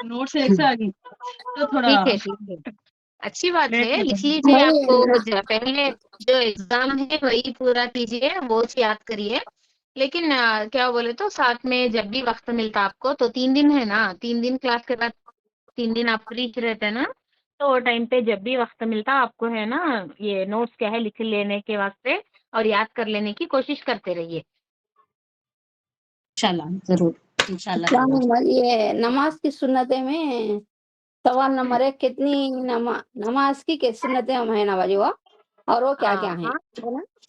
نوٹ سے ایک سے آگے، تو تھوڑا ٹھیک ہے ٹھیک ہے، اچھی بات لیٹ ہے، ہو لکھ جائے۔ لیجیے۔ آپ کو پہلے جو ایگزام ہے وہی پورا کیجیے، وہ یاد کریے۔ لیکن کیا بولے تو ساتھ میں جب بھی وقت ملتا آپ کو، تو 3 دن ہے نا، 3 دن کلاس کے بعد 3 دن آپ فری رہتے ہیں نا، تو وہ ٹائم پہ جب بھی وقت ملتا آپ کو ہے نا، یہ نوٹس کیا ہے لکھ لینے کے واسطے اور یاد کر لینے کی کوشش کرتے رہیے۔ انشاءاللہ ضرور، انشاءاللہ ضرور۔ یہ نماز کی سنتیں میں سوال نمبر 1، کتنی نماز کی سنتیں ہیں نواجی وہ، اور وہ کیا کیا ہیں؟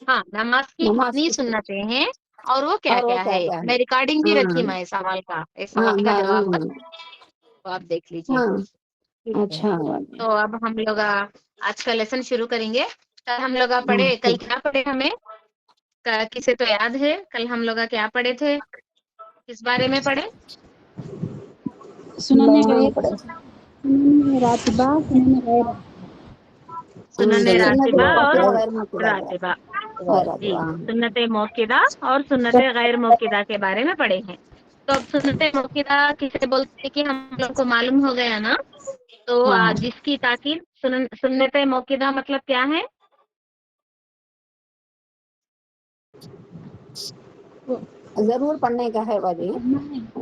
ہاں نماز کی نماز کتنی کی سنتیں ہیں اور وہ کیا اور وہ کیا ہے، میں ریکارڈنگ بھی رکھی میں سوال کا، اس سوال کا جواب تو آپ دیکھ لیجیے، ہاں ٹھیک ہے؟ اچھا تو اب ہم لوگ آج کا لیسن شروع کریں گے۔ کل ہم لوگ پڑھے، کل کیا پڑھے ہمیں، کسے تو یاد ہے کل ہم لوگ کیا پڑھے تھے، کس بارے میں پڑھے؟ سنن غیر، پڑے سنن راتبہ، سنن غیر، سنن سنت راتبہ اور موقعہ غیر موقعہ راتبہ، جی غیر سنت موقدہ اور سنت غیر موقدہ کے بارے میں پڑھے ہیں۔ تو اب سنت موقدہ کسے بولتے ہیں کہ ہم لوگ کو معلوم ہو گیا نا، تو ہاں جس کی تاکید سنت موقدہ مطلب کیا ہے؟ ضرور پڑھنے کا ہے باجی،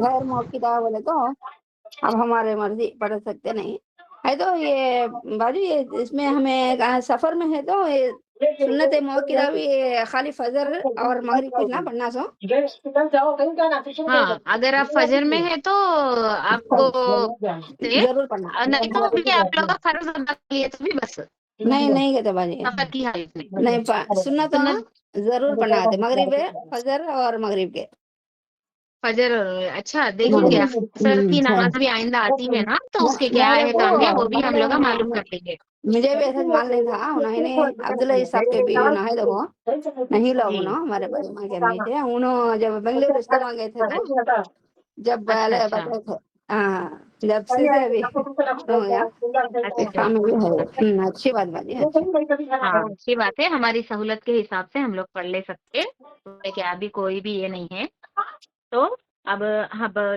غیر موقعہ بولے تو اب ہمارے مرضی پڑھ سکتے نہیں ہے، تو یہ باجی اس میں ہمیں سفر میں ہے تو یہ سنت موقعہ بھی خالی فجر اور مغرب کچھ نہ پڑھنا سو۔ ہاں اگر آپ فجر میں ہے تو آپ کو ضرور پڑھنا، نہیں تو بھی آپ لوگ کا فرض ادا کیے تو بھی بس نہیں کہتے باجی، سفر کی حالت میں نہیں سنت سنت ضرور پڑھنا آتے، مغرب فجر اور مغرب کے۔ فجر، اچھا دیکھیں گے اثر کی نماز بھی آئندہ آتی ہے نا، تو اس کے کیا میرے کو احکام ہے وہ بھی ہم لوگ معلوم کر لیں گے۔ مجھے بھی ایسا مال نہیں تھا، انہوں نے عبداللہ صاحب کے بیوی نہ ہے دیکھو، نہیں لوگ جی انہوں ہمارے بڑے کے نہیں تھے، انہوں جب بنگلور استعمال گئے تھے تو جب اچھا اچھا بتائے تھے، ہاں جب سے ابھی ہو گیا اچھا کام بھی اچھا، ہے، اچھی بات باجی، اچھا ہاں اچھی بات ہے، ہماری سہولت کے حساب سے ہم لوگ پڑھ لے سکتے، کیا ابھی کوئی بھی یہ نہیں ہے۔ تو اب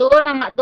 2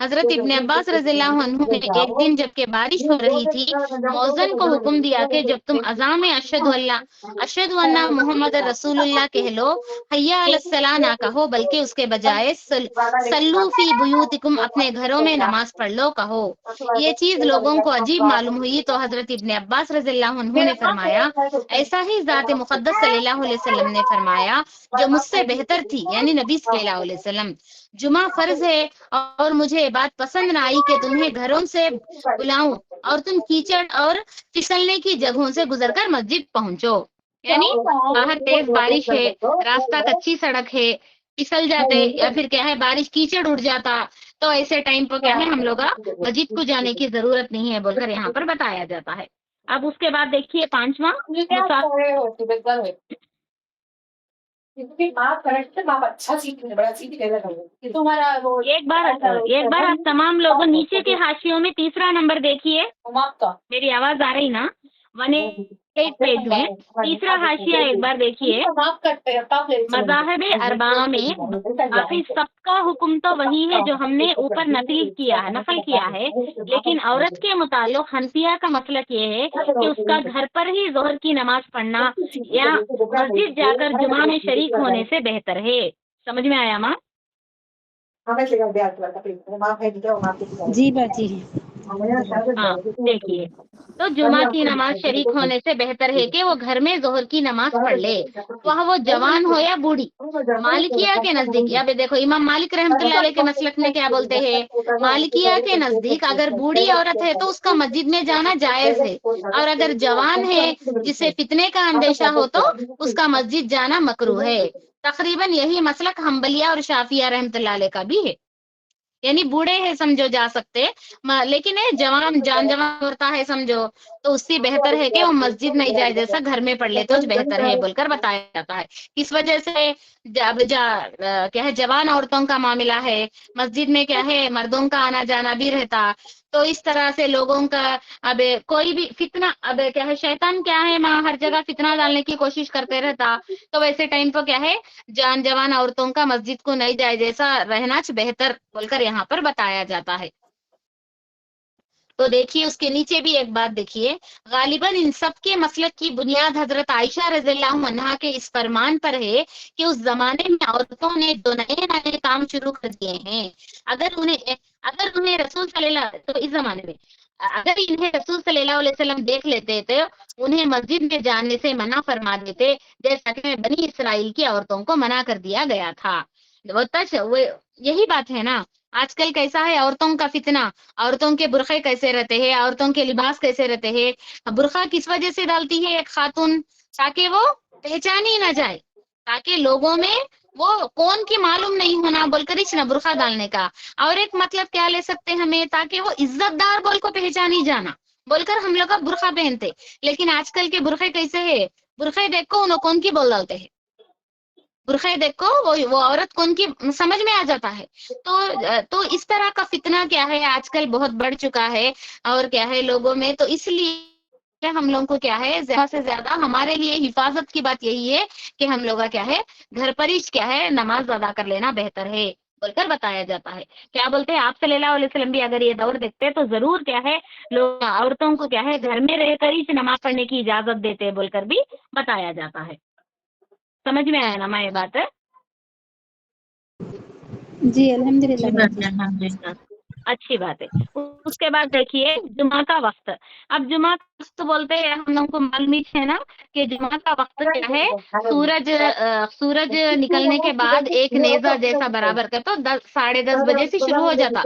حضرت ابن عباس رضی اللہ عنہ نے ایک دن جبکہ بارش ہو رہی تھی مؤذن کو حکم دیا کہ جب تم اذان میں اشہد ان محمد رسول اللہ کہہ لو، حیا علی الصلاۃ نہ کہو بلکہ اس کے بجائے صلو فی بیوتکم اپنے گھروں میں نماز پڑھ لو کہو۔ یہ چیز لوگوں کو عجیب معلوم ہوئی تو حضرت ابن عباس رضی اللہ عنہ نے فرمایا ایسا ہی ذات مقدس صلی اللہ علیہ وسلم نے فرمایا جو مجھ سے بہتر تھی، یعنی نبی صلی اللہ علیہ وسلم، جمعہ فرض ہے اور مجھے یہ بات پسند نہ آئی کہ تمہیں گھروں سے بلاؤں اور تم کیچڑ اور پھسلنے کی جگہوں سے گزر کر مسجد پہنچو، یعنی باہر تیز بارش ہے، راستہ کچی سڑک ہے، پھسل جاتے یا پھر کیا ہے بارش کیچڑ اڑ جاتا، تو ایسے ٹائم پر کیا ہے ہم لوگ مسجد کو جانے کی ضرورت نہیں ہے بول کر یہاں پر بتایا جاتا ہے۔ اب اس کے بعد دیکھیے 5واں ایک بار آپ تمام لوگوں نیچے کے حاشیوں میں 3 نمبر دیکھیے، میری آواز آ رہی نا؟ 188 پیج میں 3 حاشیہ ایک بار دیکھیے۔ مذاہب اربعہ میں باقی سب کا حکم تو وہی ہے جو ہم نے اوپر نقل کیا ہے، لیکن عورت کے متعلق حنفیہ کا مسلک یہ ہے کہ اس کا گھر پر ہی ظہر کی نماز پڑھنا یا مسجد جا کر جمعہ میں شریک ہونے سے بہتر ہے۔ سمجھ میں آیا ماں؟ جی باجی۔ ہاں دیکھیے، تو جمعہ کی نماز شریک ہونے سے بہتر ہے کہ وہ گھر میں ظہر کی نماز پڑھ لے، وہ جوان ہو یا بوڑھی۔ مالکیہ کے نزدیک، اب دیکھو امام مالک رحمۃ اللہ علیہ کے مسلک میں کیا بولتے ہیں، مالکیہ کے نزدیک اگر بوڑھی عورت ہے تو اس کا مسجد میں جانا جائز ہے، اور اگر جوان ہے جسے فتنے کا اندیشہ ہو تو اس کا مسجد جانا مکروہ ہے۔ تقریباً یہی مسلک حنبلیہ اور شافعیہ رحمۃ اللہ علیہ کا بھی ہے، یعنی بوڑھے ہیں سمجھو جا سکتے، لیکن جوان ہوتا ہے سمجھو تو اس سے بہتر ہے کہ وہ مسجد نہیں جائے، جیسا گھر میں پڑھ لے تو بہتر ہے بول کر بتایا جاتا ہے۔ اس وجہ سے کیا ہے جوان عورتوں کا معاملہ ہے، مسجد میں کیا ہے مردوں کا آنا جانا بھی رہتا، تو اس طرح سے لوگوں کا اب کوئی بھی فتنہ، اب کیا ہے شیطان کیا ہے ماں ہر جگہ فتنہ ڈالنے کی کوشش کرتے رہتا، تو ویسے ٹائم پہ کیا ہے جوان عورتوں کا مسجد کو نہیں جائے جیسا رہنا بہتر بول کر یہاں پر بتایا جاتا ہے۔ تو دیکھیے اس کے نیچے بھی ایک بات دیکھیے، غالباً ان سب کے مسلک کی بنیاد حضرت عائشہ رضی اللہ عنہا کے اس فرمان پر ہے کہ اس زمانے میں عورتوں نے جو نئے کام شروع کر دیے ہیں، اگر انہیں رسول صلی اللہ تو اس زمانے میں اگر انہیں رسول صلی اللہ علیہ وسلم دیکھ لیتے تو انہیں مسجد میں جانے سے منع فرما دیتے، جیسا کہ بنی اسرائیل کی عورتوں کو منع کر دیا گیا تھا۔ یہی بات ہے نا، آج کل کیسا ہے عورتوں کا فتنہ، عورتوں کے برقعے کیسے رہتے ہیں، عورتوں کے لباس کیسے رہتے ہیں۔ برقع کس وجہ سے ڈالتی ہے ایک خاتون؟ تاکہ وہ پہچانی نہ جائے، تاکہ لوگوں میں وہ کون کی معلوم نہیں ہونا بول کر اس برقع ڈالنے کا۔ اور ایک مطلب کیا لے سکتے ہمیں، تاکہ وہ عزت دار بول کو پہچانی جانا بول کر ہم لوگ برقع پہنتے۔ لیکن آج کل کے برقعے کیسے ہے، برقعے دیکھو انہوں کون کی بول ڈالتے ہیں، برقعے دیکھو وہ عورت کون کی سمجھ میں آ جاتا ہے۔ تو اس طرح کا فتنہ کیا ہے آج کل بہت بڑھ چکا ہے، اور کیا ہے لوگوں میں، تو اس لیے ہم لوگوں کو کیا ہے زیادہ سے زیادہ ہمارے لیے حفاظت کی بات یہی ہے کہ ہم لوگ کا کیا ہے گھر پر ہی کیا ہے نماز ادا کر لینا بہتر ہے بول کر بتایا جاتا ہے۔ کیا بولتے ہیں آپ صلی اللہ علیہ وسلم بھی اگر یہ دور دیکھتے تو ضرور کیا ہے لوگ عورتوں کو کیا ہے گھر میں رہ کر ہی نماز پڑھنے کی اجازت دیتے بول کر بھی بتایا جاتا ہے۔ سمجھ میں آیا نا میں یہ بات ہے؟ جی الحمدللہ باجی۔ اچھی بات ہے۔ اس کے بعد دیکھیے جمعہ کا وقت۔ اب جمعہ کا وقت بولتے ہیں ہم لوگوں کو معلوم ہے نا کہ جمعہ کا وقت کیا ہے، سورج نکلنے کے بعد ایک نیزہ جیسا برابر کا، تو 10:30 بجے سے شروع ہو جاتا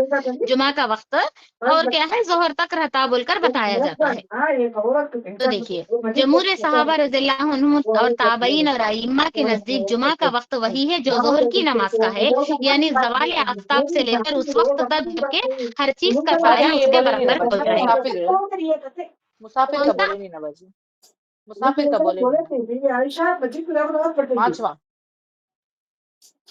جمعہ کا وقت، اور کیا ہے ظہر تک رہتا بول کر بتایا جاتا ہے۔ تو دیکھیے جمہور صحابہ رضی اللہ عنہم اور تابعین اور ائمہ کے نزدیک جمعہ کا وقت وہی ہے جو ظہر کی نماز کا ہے، یعنی زوال آفتاب سے لے کر اس وقت تک جبکہ ہر چیز کا باجی سایہ یہ اس کے بولے نہیں نا برابر باجی، ہو جائے۔ مسافر کون کا سا؟ بولے نہیں نا باجی، مسافر کا بولے نہیں نا۔ 5واں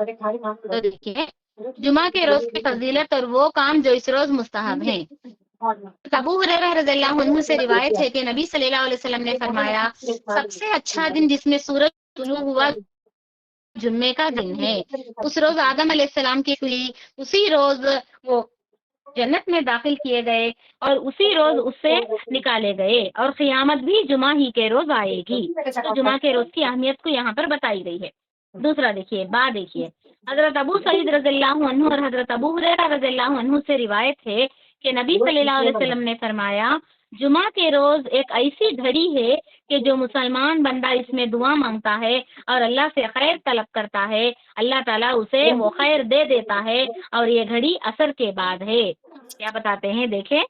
تو دیکھیے جمعہ کے روز کی فضیلت اور وہ کام جو اس روز مستحب ہیں. ابو ہریرہ رضی اللہ عنہ سے روایت ہے کہ نبی صلی اللہ علیہ وسلم نے فرمایا سب سے اچھا دن جس میں سورج طلوع ہوا جمعے کا دن ہے. اس روز آدم علیہ السلام کی ہوئی، اسی روز وہ جنت میں داخل کیے گئے اور اسی روز اس سے نکالے گئے، اور قیامت بھی جمعہ ہی کے روز آئے گی. تو جمعہ کے روز کی اہمیت کو یہاں پر بتائی گئی ہے. دوسرا دیکھیے دیکھیے حضرت ابو سعید رضی اللہ عنہ اور حضرت ابو ہریرہ رضی اللہ عنہ سے روایت ہے کہ نبی صلی اللہ علیہ وسلم نے فرمایا جمعہ کے روز ایک ایسی گھڑی ہے کہ جو مسلمان بندہ اس میں دعا مانگتا ہے اور اللہ سے خیر طلب کرتا ہے، اللہ تعالیٰ اسے وہ خیر دے دیتا ہے، اور یہ گھڑی عصر کے بعد ہے. کیا بتاتے ہیں؟ دیکھیں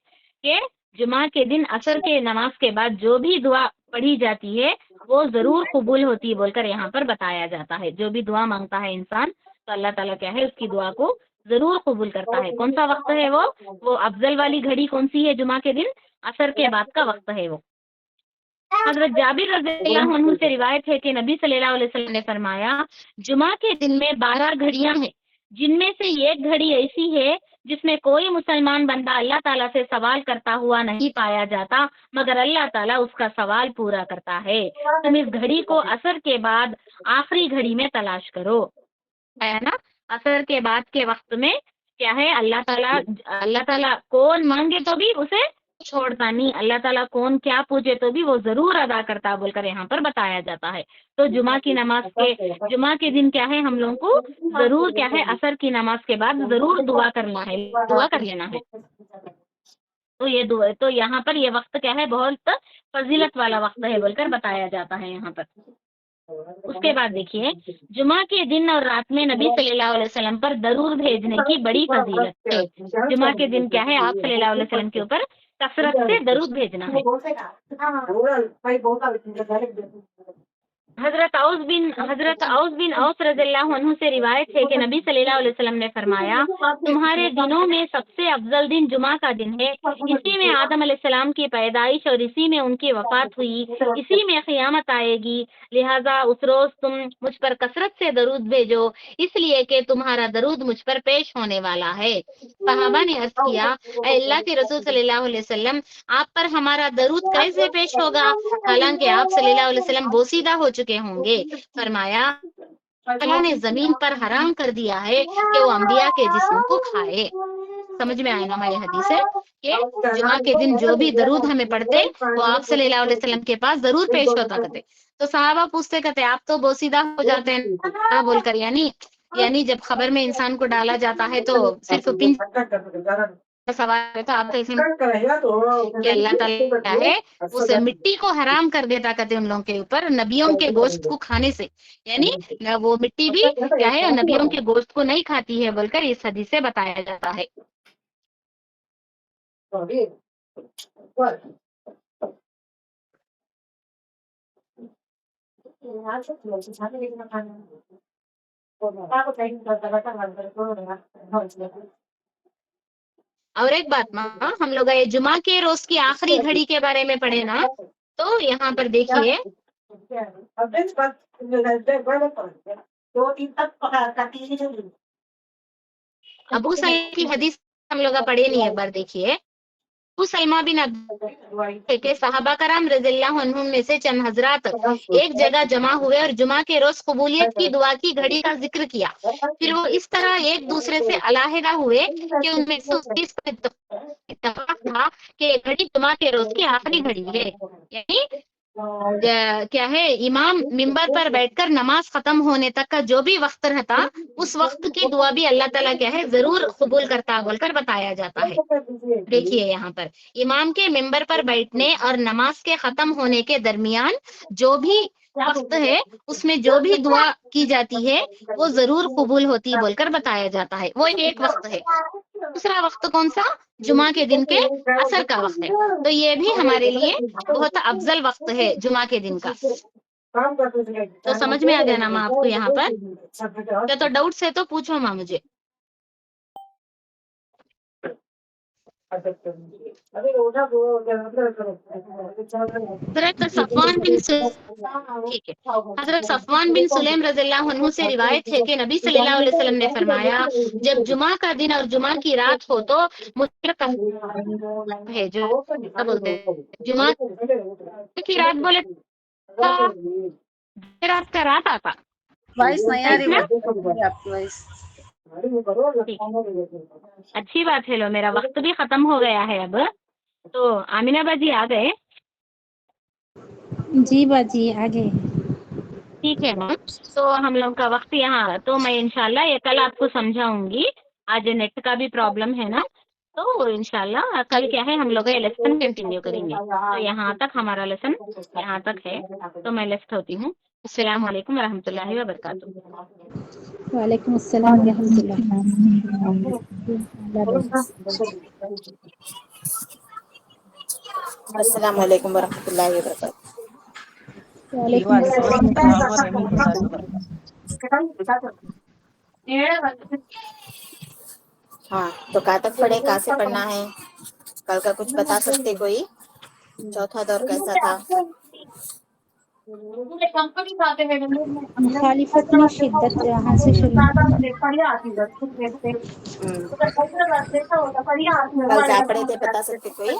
کہ جمعہ کے دن عصر کے نماز کے بعد جو بھی دعا پڑھی جاتی ہے وہ ضرور قبول ہوتی ہے بول کر یہاں پر بتایا جاتا ہے. جو بھی دعا مانگتا ہے انسان تو اللہ تعالیٰ کیا ہے اس کی دعا کو ضرور قبول کرتا ہے. کون سا وقت ہے وہ افضل والی گھڑی کون سی ہے؟ جمعہ کے دن عصر کے بعد کا وقت ہے. وہ حضرت جابر رضی اللہ عنہ سے روایت ہے کہ نبی صلی اللہ علیہ وسلم نے فرمایا جمعہ کے دن میں 12 گھڑیاں ہیں، جن میں سے ایک گھڑی ایسی ہے جس میں کوئی مسلمان بندہ اللہ تعالیٰ سے سوال کرتا ہوا نہیں پایا جاتا مگر اللہ تعالیٰ اس کا سوال پورا کرتا ہے. تم اس گھڑی کو عصر کے بعد آخری گھڑی میں تلاش کرو. ہے نا، عصر کے بعد کے وقت میں کیا ہے اللہ تعالیٰ کون مانگے تو بھی اسے چھوڑتا نہیں، اللہ تعالیٰ کون کیا پوچھے تو بھی وہ ضرور ادا کرتا بول کر یہاں پر بتایا جاتا ہے. تو جمعہ کے دن کیا ہے ہم لوگوں کو ضرور کیا ہے عصر کی نماز کے بعد ضرور دعا کرنا ہے، دعا کر لینا ہے. تو یہ دعا تو یہاں پر یہ وقت کیا ہے بہت فضیلت والا وقت ہے بول کر بتایا جاتا ہے یہاں پر. اس کے بعد دیکھیے جمعہ کے دن اور رات میں نبی صلی اللہ علیہ وسلم پر درود بھیجنے کی بڑی فضیلت ہے. جمعہ کے دن کیا ہے آپ صلی اللہ علیہ وسلم کے اوپر کثرت سے درود بھیجنا ہے. حضرت اوس بن اوس رضی اللہ عنہ سے روایت ہے کہ نبی صلی اللہ علیہ وسلم نے فرمایا تمہارے دنوں میں سب سے افضل دن جمعہ کا دن ہے. اسی میں آدم علیہ السلام کی پیدائش اور اسی میں ان کی وفات ہوئی، اسی میں قیامت آئے گی، لہٰذا اس روز تم مجھ پر کثرت سے درود بھیجو اس لیے کہ تمہارا درود مجھ پر پیش ہونے والا ہے. صحابہ نے عرض کیا اے اللہ کے رسول صلی اللہ علیہ وسلم آپ پر ہمارا درود کیسے پیش ہوگا حالانکہ آپ صلی اللہ علیہ وسلم بوسیدہ ہو چکے ہوں گے؟ فرمایا اللہ نے زمین پر حرام کر دیا ہے کہ وہ انبیاء کے جسم کو کھائے. سمجھ میں آئے نا ہماری حدیث ہے کہ جمعہ کے دن جو بھی درود ہمیں پڑھتے وہ آپ صلی اللہ علیہ وسلم کے پاس ضرور پیش ہوتا کرتے. تو صحابہ پوچھتے کہتے آپ تو بوسیدہ ہو جاتے ہیں بول کر، یعنی جب خبر میں انسان کو ڈالا جاتا ہے تو صرف سوال تھا آپ کہ اللہ تعالیٰ ہے اسے مٹی کو حرام کر دیتا کہتے ان لوگوں کے اوپر نبیوں کے گوشت کو کھانے سے، یعنی وہ مٹی بھی کیا ہے نبیوں کے گوشت کو نہیں کھاتی ہے بول کر اس حدیث سے بتایا جاتا ہے. اور ایک بات ہم لوگ جمعہ کے روز کی آخری گھڑی کے بارے میں پڑھے نا تو یہاں پر دیکھیے ابو سلمہ کی حدیث ہم لوگ پڑھے نہیں، ایک بار دیکھیے ابو سلمہ بن کہ صحابہ کرام رضی اللہ عنہم میں سے چند حضرات ایک جگہ جمع ہوئے اور جمعہ کے روز قبولیت کی دعا کی گھڑی کا ذکر کیا. پھر وہ اس طرح ایک دوسرے سے علیحدہ ہوئے کہ ان میں سے اتفاق تھا کہ یہ گھڑی جمعہ کے روز کی آخری گھڑی ہے. یعنی کیا ہے امام منبر پر بیٹھ کر نماز ختم ہونے تک کا جو بھی وقت رہتا اس وقت کی دعا بھی اللہ تعالیٰ کیا ہے ضرور قبول کرتا بول کر بتایا جاتا ہے. دیکھیے یہاں پر امام کے منبر پر بیٹھنے اور نماز کے ختم ہونے کے درمیان جو بھی وقت ہے اس میں جو بھی دعا کی جاتی ہے وہ ضرور قبول ہوتی بول کر بتایا جاتا ہے. وہ ایک وقت ہے. دوسرا وقت کون سا؟ جمعہ کے دن کے عصر کا وقت ہے. تو یہ بھی ہمارے لیے بہت افضل وقت ہے جمعہ کے دن کا. تو سمجھ میں آ گیا نا ماں آپ کو یہاں پر؟ کیا تو ڈاؤٹ ہے تو پوچھو ماں مجھے. حضرت صفوان بن ٹھیک ہے، حضرت صفوان بن سلیم رضی اللہ عنہ سے روایت ہے کہ نبی صلی اللہ علیہ وسلم نے فرمایا جب جمعہ کا دن اور جمعہ کی رات ہو تو مشرق ہے جو کیا بولتے ہیں جمعہ کی رات بولے تھا رات کا رات آتا وائس نہیں آ رہی اس میں بہت آپ کی وائس. ٹھیک اچھی بات ہے. لو میرا وقت بھی ختم ہو گیا ہے اب. تو آمینہ باجی آ گئے؟ جی باجی آگے. ٹھیک ہے نا. تو ہم لوگ کا وقت یہاں تو میں انشاءاللہ یہ کل آپ کو سمجھاؤں گی. آج نیٹ کا بھی پرابلم ہے نا، تو انشاءاللہ کل کیا ہے ہم لوگ یہ لیسن کنٹینیو کریں گے. تو یہاں تک ہمارا لیسن یہاں تک ہے. تو میں لیفٹ ہوتی ہوں. السلام علیکم ورحمۃ اللہ وبرکاتہ. وعلیکم السلام ورحمۃ اللہ. اللہ حافظ. السلام علیکم ورحمۃ اللہ وبرکاتہ. جی وعلیکم وعلیکم السلام. السلام ورحمۃ اللہ وبرکاتہ. ہاں تو کہاں تک پڑھے، کہاں سے پڑھنا ہے؟ کل کا کچھ بتا سکتے کوئی؟ چوتھا دور کیسا تھا؟ مخالفت میں شدت یہاں سے شروع. کل کیا پڑھے تھے بتا سکتے کوئی؟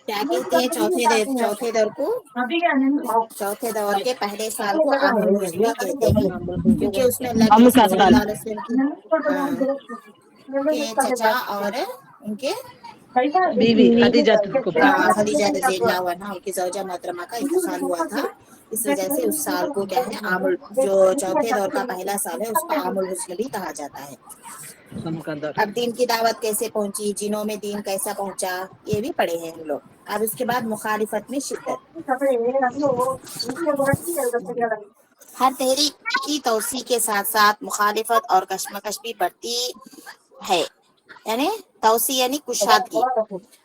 کیا کہتے ہیں چوتھے دور کو؟ چوتھے دور کے پہلے سال کو عام الحجری کہتے ہیں، کیونکہ اس میں اللہ کے رسول صلی اللہ علیہ وسلم کے چچا اور ان کے بیوی خدیجہ کبریٰ. خدیجہ رضی اللہ عنہا ان کی زوجہ محترمہ کا انتقال ہوا تھا. اس وجہ سے اس سال کو کیا ہے جو چوتھے دور کا پہلا سال ہے اس کو عام الحجری بھی کہا جاتا ہے. اب دین کی دعوت کیسے پہنچی، جنوں میں دین کیسا پہنچا، یہ بھی پڑھے ہیں ہم لوگ. اب اس کے بعد مخالفت میں شدت. ہر تحریک کی توسیع کے ساتھ ساتھ مخالفت اور کشمکش بھی بڑھتی ہے. یعنی توسیع یعنی کشادگی.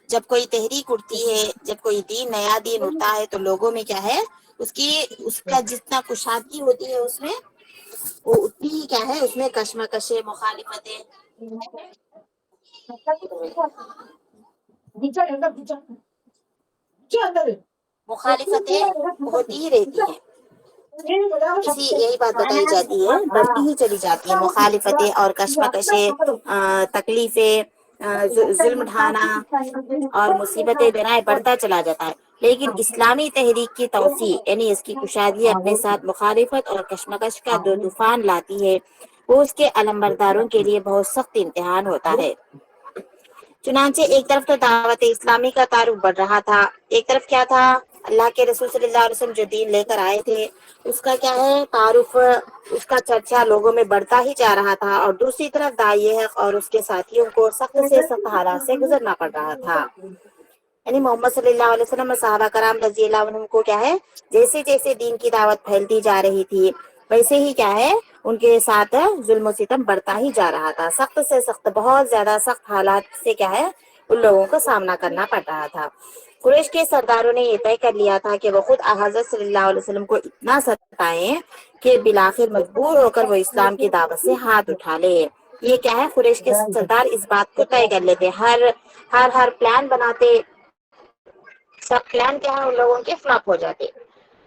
جب کوئی تحریک اٹھتی ہے، جب کوئی نیا دین اٹھتا ہے تو لوگوں میں کیا ہے اس کا جتنا کشادگی ہوتی ہے اس میں وہ اتنی ہی کیا ہے اس میں کشمکشیں، مخالفتیں مخالفتیں ہوتی ہی رہتی ہیں. یہی بات بتائی جاتی ہے، بڑھتی ہی چلی جاتی ہے مخالفتیں اور کشمکشیں، تکلیفیں، ظلم ڈھانا اور مصیبتیں بنائے بڑھتا چلا جاتا ہے. لیکن اسلامی تحریک کی توسیع یعنی اس کی کشادگی اپنے ساتھ مخالفت اور کشمکش کا جو طوفان لاتی ہے وہ اس کے علمبرداروں کے لیے بہت سخت امتحان ہوتا ہے. چنانچہ ایک طرف تو دعوت اسلامی کا تعارف بڑھ رہا تھا، ایک طرف کیا تھا اللہ کے رسول صلی اللہ علیہ وسلم جو دین لے کر آئے تھے اس کا کیا ہے تعارف، اس کا چرچا لوگوں میں بڑھتا ہی جا رہا تھا. اور دوسری طرف داعیہ حق اور اس کے ساتھیوں کو سخت سے سخت حالات سے گزرنا پڑ رہا تھا. یعنی محمد صلی اللہ علیہ وسلم اور صحابہ کرام رضی اللہ عنہم کو کیا ہے جیسے جیسے دین کی دعوت پھیلتی جا رہی تھی ویسے ہی کیا ہے ان کے ساتھ ظلم و ستم بڑھتا ہی جا رہا تھا. سخت سے سخت، بہت زیادہ سخت حالات سے کیا ہے ان لوگوں کو سامنا کرنا پڑ رہا تھا. قریش کے سرداروں نے یہ طے کر لیا تھا کہ وہ خود حضرت صلی اللہ علیہ وسلم کو اتنا ستائیں کہ بالآخر مجبور ہو کر وہ اسلام کی دعوت سے ہاتھ اٹھا لے. یہ کیا ہے قریش کے سردار اس بات کو طے کر لیتے، ہر پلان بناتے، سب پلان کیا ہے ان لوگوں کے فلاپ ہو جاتے.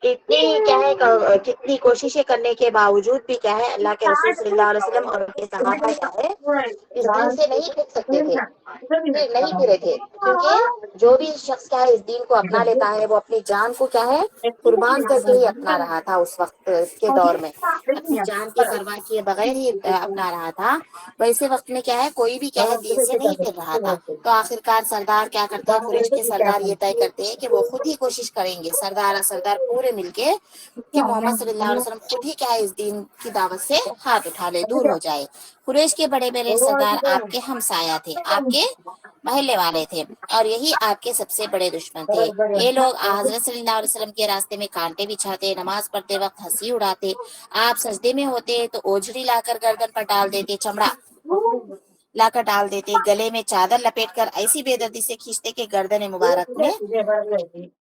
کتنی کوششیں کرنے کے باوجود بھی کیا ہے اللہ کے رسول صلی اللہ علیہ وسلم اور ان کے صحابہ کیا ہے اس دین سے نہیں پھر سکتے تھے، نہیں پھرے تھے. کیونکہ جو بھی شخص کیا ہے اس دین کو اپنا لیتا ہے وہ اپنی جان کو کیا ہے قربان کر کے ہی اپنا رہا تھا. اس وقت اس کے دور میں اپنی جان کی پرواہ کیے بغیر ہی اپنا رہا تھا. ویسے وقت میں کیا ہے کوئی بھی کیا ہے دین سے نہیں پھر رہا تھا. تو آخرکار سردار کیا کرتے ہیں، قریش کے سردار یہ طے کرتے ہیں کہ وہ خود ہی کوشش کریں گے، سردار پورے مل کے کہ محمد صلی اللہ علیہ وسلم خود ہی کیا ہے اس دین کی دعوت سے ہاتھ اٹھا لے، دور ہو جائے. قریش کے بڑے بڑے سردار آپ کے ہمسایہ تھے، آپ کے محلے والے تھے اور یہی آپ کے سب سے بڑے دشمن تھے. یہ لوگ حضرت صلی اللہ علیہ وسلم کے راستے میں کانٹے بچھاتے، نماز پڑھتے وقت ہنسی اڑاتے، آپ سجدے میں ہوتے تو اوجھڑی لا کر گردن پر ڈال دیتے، چمڑا لا کر ڈال دیتے، گلے میں چادر لپیٹ کر ایسی بے دردی سے کھینچتے کہ گردن مبارک میں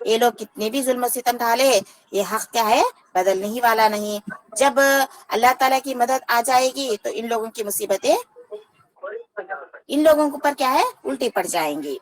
یہ لوگ کتنے بھی ظلم و ستم ڈھالے یہ حق کیا ہے بدلنے ہی والا نہیں. جب اللہ تعالیٰ کی مدد آ جائے گی تو ان لوگوں کی مصیبتیں ان لوگوں کے اوپر کیا ہے الٹی پڑ جائیں گی.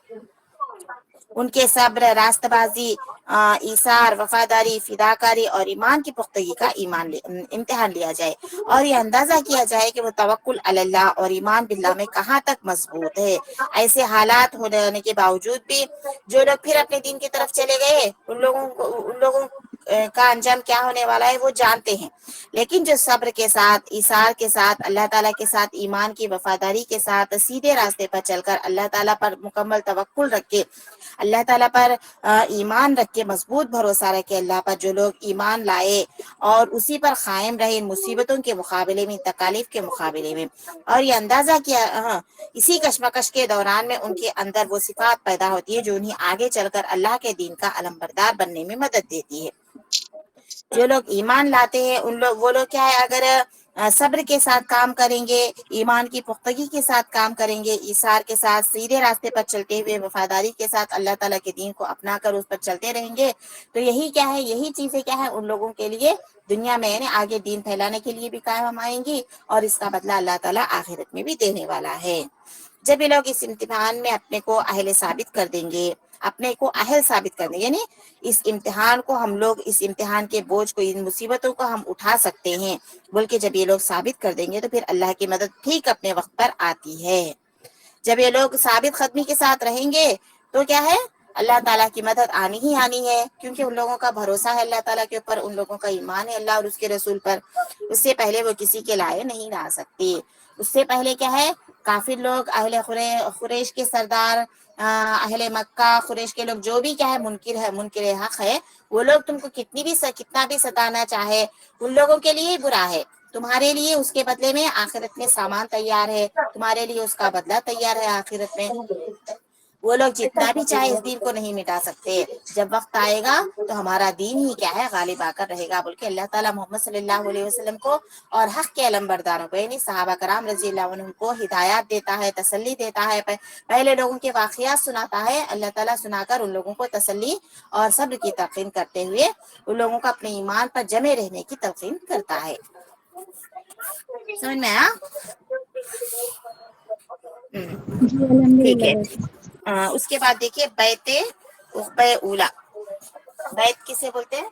ان کے صبر، راست بازی، ایثار، وفاداری، فداکاری اور ایمان کی پختگی کا امتحان لیا جائے اور یہ اندازہ کیا جائے کہ وہ توکل علی اللہ اور ایمان باللہ میں کہاں تک مضبوط ہے. ایسے حالات ہونے کے باوجود بھی جو لوگ پھر اپنے دین کی طرف چلے گئے ان لوگوں کا انجام کیا ہونے والا ہے وہ جانتے ہیں. لیکن جو صبر کے ساتھ، ایثار کے ساتھ، اللہ تعالیٰ کے ساتھ ایمان کی وفاداری کے ساتھ سیدھے راستے پر چل کر اللہ تعالیٰ پر مکمل توکل رکھ کے، اللہ تعالیٰ پر ایمان رکھ کے، مضبوط بھروسہ رکھے اللہ پر، جو لوگ ایمان لائے اور اسی پر قائم رہے ان مصیبتوں کے مقابلے میں، تکالیف کے مقابلے میں، اور یہ اندازہ کیا اسی کشمکش کے دوران میں ان کے اندر وہ صفات پیدا ہوتی ہے جو انہیں آگے چل کر اللہ کے دین کا علمبردار بننے میں مدد دیتی ہے. جو لوگ ایمان لاتے ہیں وہ لوگ کیا ہے اگر صبر کے ساتھ کام کریں گے، ایمان کی پختگی کے ساتھ کام کریں گے، ایثار کے ساتھ سیدھے راستے پر چلتے ہوئے وفاداری کے ساتھ اللہ تعالیٰ کے دین کو اپنا کر اس پر چلتے رہیں گے تو یہی کیا ہے، یہی چیزیں کیا ہے ان لوگوں کے لیے دنیا میں یعنی آگے دین پھیلانے کے لیے بھی قائم آئیں گی اور اس کا بدلہ اللہ تعالیٰ آخرت میں بھی دینے والا ہے. جب یہ لوگ اس امتحان میں اپنے کو اہل ثابت کر دیں گے، اپنے کو اہل ثابت کر دیں گے، یعنی اس امتحان کو ہم لوگ، اس امتحان کے بوجھ کو، ان مصیبتوں کو ہم اٹھا سکتے ہیں بلکہ جب یہ لوگ ثابت کر دیں گے تو پھر اللہ کی مدد ٹھیک اپنے وقت پر آتی ہے. جب یہ لوگ ثابت قدمی کے ساتھ رہیں گے تو کیا ہے اللہ تعالیٰ کی مدد آنی ہی آنی ہے، کیونکہ ان لوگوں کا بھروسہ ہے اللہ تعالیٰ کے اوپر، ان لوگوں کا ایمان ہے اللہ اور اس کے رسول پر. اس سے پہلے وہ کسی کے لائے نہیں رہ سکتی. اس سے پہلے کیا ہے کافر لوگ، اہل قریش کے سردار، اہل مکہ، قریش کے لوگ جو بھی کیا ہے منکر حق ہے، وہ لوگ تم کو کتنا بھی ستانا چاہے ان لوگوں کے لیے برا ہے. تمہارے لیے اس کے بدلے میں آخرت میں سامان تیار ہے، تمہارے لیے اس کا بدلہ تیار ہے آخرت میں. وہ لوگ جتنا بھی چاہے اس دین کو نہیں مٹا سکتے. جب وقت آئے گا تو ہمارا دین ہی کیا ہے غالب آ کر رہے گا، بلکہ اللہ تعالیٰ محمد صلی اللہ علیہ وسلم کو اور حق کے علمبرداروں کو یعنی صحابہ کرام رضی اللہ عنہم کو ہدایات دیتا ہے، تسلی دیتا ہے، پہلے لوگوں کے واقعات سناتا ہے اللہ تعالیٰ، سنا کر ان لوگوں کو تسلی اور صبر کی تلقین کرتے ہوئے ان لوگوں کو اپنے ایمان پر جمے رہنے کی تلقین کرتا ہے. سمجھ میں آیا؟ جی الحمد ٹھیک للہ. ہے. اس کے بعد دیکھیے بیعت عقبہ اولا. بیعت کسے بولتے ہیں؟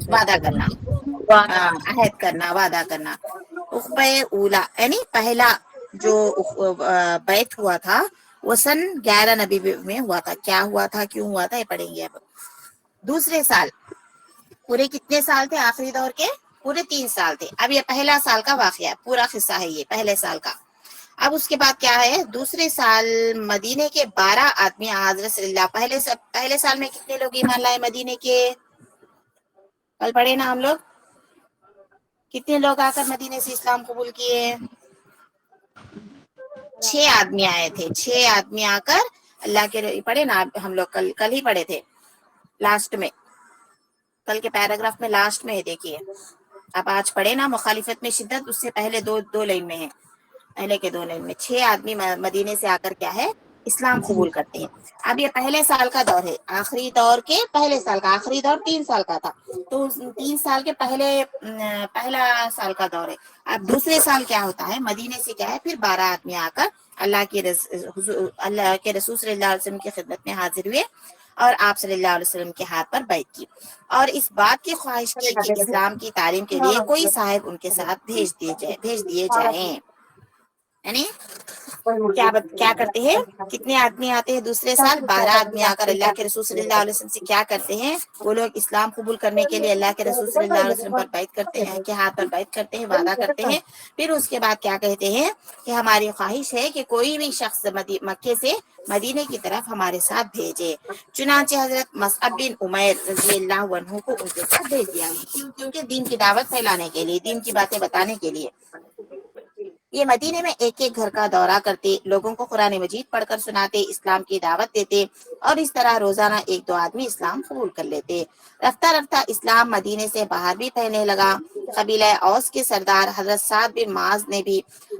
وعدہ کرنا، عہد کرنا، وعدہ کرنا. عقبہ اولا یعنی پہلا جو بیعت ہوا تھا وہ سن 11 نبی میں ہوا تھا. کیا ہوا تھا، کیوں ہوا تھا، یہ پڑھیں گے. اب دوسرے سال پورے کتنے سال تھے آخری دور کے؟ پورے 3 سال تھے. اب یہ پہلا سال کا واقعہ پورا قصہ ہے یہ پہلے سال کا. اب اس کے بعد کیا ہے، دوسرے سال مدینے کے 12 آدمی حضرت صلی اللہ پہلے سال میں کتنے لوگ ایمان لائے مدینے کے؟ کل پڑھے نا ہم لوگ، کتنے لوگ آ کر مدینے سے اسلام قبول کیے؟ 6 آدمی آئے تھے. 6 آدمی آ کر اللہ کے پڑھے نا ہم لوگ، کل ہی پڑھے تھے لاسٹ میں، کل کے پیراگراف میں لاسٹ میں ہے دیکھیے. اب آج پڑھے نا مخالفت میں شدت، اس سے پہلے دو لائن میں ہے، پہلے کے 2 لائن میں 6 آدمی مدینے سے آ کر کیا ہے اسلام قبول کرتے ہیں. اب یہ پہلے سال کا دور ہے، آخری دور کے پہلے سال کا. آخری دور 3 سال کا تھا تو 3 سال کے پہلا سال کا دور ہے. اب دوسرے سال کیا ہوتا ہے، مدینے سے کیا ہے پھر 12 آدمی آ کر اللہ کے رسول صلی اللہ علیہ وسلم کی خدمت میں حاضر ہوئے اور آپ صلی اللہ علیہ وسلم کے ہاتھ پر بیعت کی اور اس بات کی خواہش کی کہ اسلام کی تعلیم کے لیے کوئی صاحب ان کے ساتھ بھیج دیے جائیں. یعنی کیا کرتے ہیں، کتنے آدمی آتے ہیں دوسرے سال؟ 12 آدمی آ کر اللہ کے رسول صلی اللہ علیہ وسلم سے کیا کرتے ہیں، وہ لوگ اسلام قبول کرنے کے لیے اللہ کے رسول صلی اللہ علیہ وسلم پر بیعت کرتے ہیں، کے ہاتھ پر بیعت کرتے ہیں، وعدہ کرتے ہیں. پھر اس کے بعد کیا کہتے ہیں کہ ہماری خواہش ہے کہ کوئی بھی شخص مکے سے مدینے کی طرف ہمارے ساتھ بھیجے. چنانچہ حضرت مصعب بن عمیر رضی اللہ عنہ کو ان کے ساتھ بھیج دیا، کیونکہ دین کی دعوت پھیلانے کے لیے، دین کی باتیں بتانے کے لیے. یہ مدینے میں ایک ایک گھر کا دورہ کرتے، لوگوں کو قرآن مجید پڑھ کر سناتے، اسلام کی دعوت دیتے اور اس طرح روزانہ 1-2 آدمی اسلام قبول کر لیتے. رفتہ رفتہ اسلام مدینے سے باہر بھی پھیلنے لگا. قبیلہ اوس کے سردار حضرت سعد بن معاذ نے بھی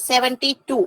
72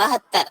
72।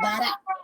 12,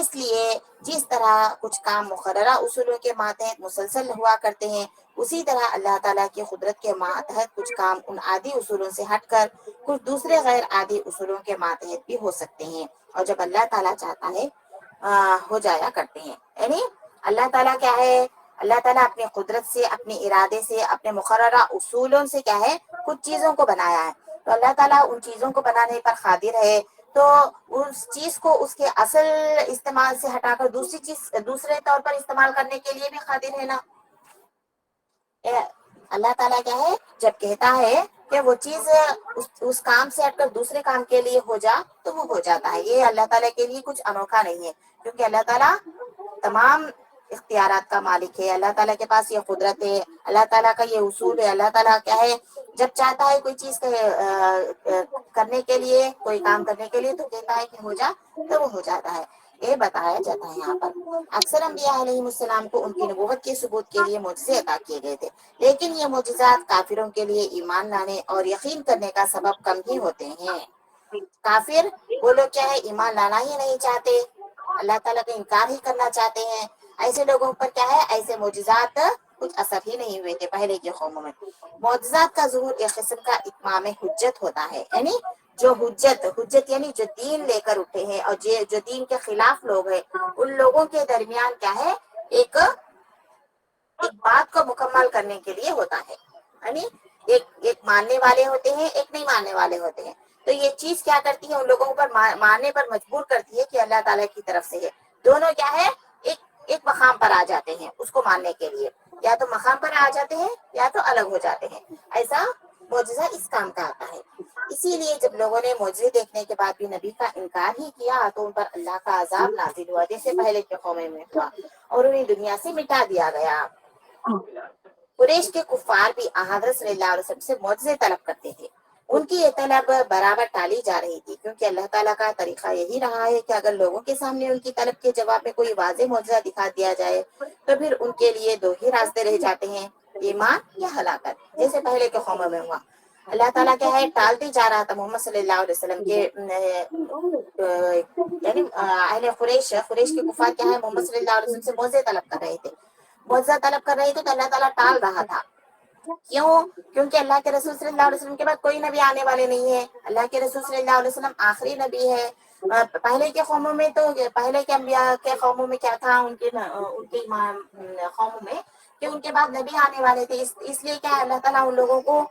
اس لیے جس طرح کچھ کام مقررہ اصولوں کے ماتحت مسلسل ہوا کرتے ہیں، اسی طرح اللہ تعالیٰ کی قدرت کے ماتحت کچھ کام ان عادی اصولوں سے ہٹ کر کچھ دوسرے غیر عادی اصولوں کے ماتحت بھی ہو سکتے ہیں، اور جب اللہ تعالیٰ چاہتا ہے ہو جایا کرتے ہیں۔ یعنی اللہ تعالیٰ کیا ہے، اللہ تعالیٰ اپنی قدرت سے، اپنے ارادے سے، اپنے مقررہ اصولوں سے کیا ہے کچھ چیزوں کو بنایا ہے، تو اللہ تعالیٰ ان چیزوں کو بنانے پر قادر ہے، تو اس چیز کو اس کے اصل استعمال سے ہٹا کر دوسری چیز دوسرے طور پر استعمال کرنے کے لیے بھی قادر ہے نا۔ اللہ تعالیٰ کیا ہے جب کہتا ہے کہ وہ چیز اس کام سے ہٹ کر دوسرے کام کے لیے ہو جا تو وہ ہو جاتا ہے۔ یہ اللہ تعالیٰ کے لیے کچھ انوکھا نہیں ہے، کیونکہ اللہ تعالیٰ تمام اختیارات کا مالک ہے، اللہ تعالیٰ کے پاس یہ قدرت ہے، اللہ تعالیٰ کا یہ اصول ہے۔ اللہ تعالیٰ کیا ہے جب چاہتا ہے کوئی چیز کرنے کے لیے، کوئی کام کرنے کے لیے، تو کہتا ہے کہ ہو جا تو وہ ہو جاتا ہے۔ یہ بتایا جاتا ہے یہاں پر اکثر انبیاء علیہ السلام کو ان کی نبوت کے ثبوت کے لیے معجزے عطا کیے گئے تھے، لیکن یہ معجزات کافروں کے لیے ایمان لانے اور یقین کرنے کا سبب کم ہی ہوتے ہیں۔ کافر وہ لوگ کیا ہے ایمان لانا ہی نہیں چاہتے، اللہ تعالیٰ کا انکار ہی کرنا چاہتے ہیں۔ ایسے لوگوں پر کیا ہے ایسے معجزات کچھ اثر ہی نہیں ہوئے تھے پہلے کے قوموں میں۔ معجزات کا ظہور ایک قسم کا اتمام حجت ہوتا ہے، یعنی جو حجت یعنی جو دین لے کر اٹھے ہیں اور جو دین کے خلاف لوگ ہیں ان لوگوں کے درمیان کیا ہے ایک بات کو مکمل کرنے کے لیے ہوتا ہے، یعنی ایک ماننے والے ہوتے ہیں، ایک نہیں ماننے والے ہوتے ہیں، تو یہ چیز کیا کرتی ہے ان لوگوں پر ماننے پر مجبور کرتی ہے کہ اللہ تعالیٰ کی طرف سے ہے۔ دونوں کیا ہے ایک مقام پر آ جاتے ہیں اس کو ماننے کے لیے، یا تو مقام پر آ جاتے ہیں یا تو الگ ہو جاتے ہیں۔ ایسا معجزہ اس کام کا آتا ہے۔ اسی لیے جب لوگوں نے معجزے دیکھنے کے بعد بھی نبی کا انکار ہی کیا تو ان پر اللہ کا عذاب نازل ہوا، جیسے پہلے کے قوموں میں ہوا، اور انہیں دنیا سے مٹا دیا گیا۔ قریش کے کفار بھی حضرت صلی اللہ علیہ وسلم سے معجزے طلب کرتے تھے، ان کی یہ طلب برابر ٹالی جا رہی تھی، کیونکہ اللہ تعالیٰ کا طریقہ یہی رہا ہے کہ اگر لوگوں کے سامنے ان کی طلب کے جواب میں کوئی واضح معجزہ دکھا دیا جائے تو پھر ان کے لیے دو ہی راستے رہ جاتے ہیں، ایمان یا ہلاکت، جیسے پہلے کے قوموں میں ہوا۔ اللہ تعالیٰ کیا ہے ٹالتے جا رہا تھا محمد صلی اللہ علیہ وسلم کے یعنی اہل قریش کے کفار کیا ہے محمد صلی اللہ علیہ وسلم سے معجزے طلب کر رہے تھے، معجزہ طلب کر رہے تھے، تو اللہ تعالیٰ ٹال رہا تھا۔ کیوں؟ کیونکہ اللہ کے رسول صلی اللہ علیہ وسلم کے بعد کوئی نبی آنے والے نہیں ہے، اللہ کے رسول صلی اللہ علیہ وسلم آخری نبی ہے۔ پہلے کے قوموں میں تو پہلے کے انبیاء کے قوموں میں کیا تھا ان کے قوموں میں کہ ان کے بعد نبی آنے والے تھے، اس لیے کیا اللہ تعالیٰ ان لوگوں کو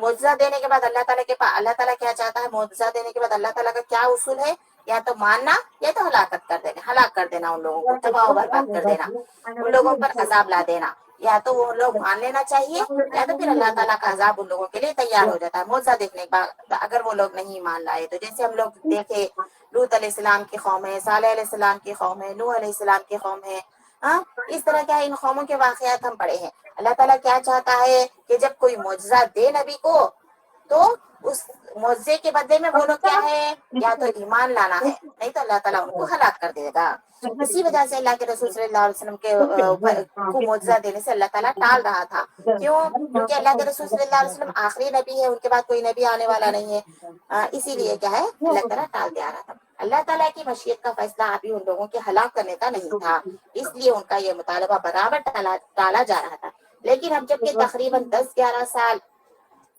معجزہ دینے کے بعد اللہ تعالیٰ کیا چاہتا ہے، معجزہ دینے کے بعد اللہ تعالیٰ کا کیا اصول ہے، یا تو ماننا یا تو ہلاک کر دینا ان لوگوں کو، تباہ و برباد کر دینا، ان لوگوں پر عذاب لا دینا، یا تو وہ لوگ مان لینا چاہیے یا تو پھر اللہ تعالیٰ کا عذاب ان لوگوں کے لیے تیار ہو جاتا ہے معجزہ دیکھنے کے بعد اگر وہ لوگ نہیں مان لائے تو۔ جیسے ہم لوگ دیکھے لوط علیہ السلام کی قوم ہے، صالح علیہ السلام کی قوم ہے، نوح علیہ السلام کی قوم ہے، اس طرح کیا ان قوموں کے واقعات ہم پڑھے ہیں۔ اللہ تعالیٰ کیا چاہتا ہے کہ جب کوئی معجزہ دے نبی کو تو اس معجزے کے بدلے میں وہ لوگ کیا ہے یا تو ایمان لانا ہے، نہیں تو اللہ تعالیٰ ان کو ہلاک کر دے گا۔ اسی وجہ سے اللہ کے رسول صلی اللہ علیہ وسلم کو معجزہ دینے سے اللہ تعالیٰ ٹال رہا تھا۔ کیوں؟ کیونکہ اللہ کے رسول صلی اللہ علیہ وسلم آخری نبی ہے، ان کے بعد کوئی نبی آنے والا نہیں ہے، اسی لیے کیا ہے اللہ تعالیٰ ٹال دیا رہا تھا۔ اللہ تعالیٰ کی مشیت کا فیصلہ ابھی ان لوگوں کے ہلاک کرنے کا نہیں تھا، اس لیے ان کا یہ مطالبہ برابر ٹالا جا رہا تھا۔ لیکن اب جب کہ تقریباً 10-11 سال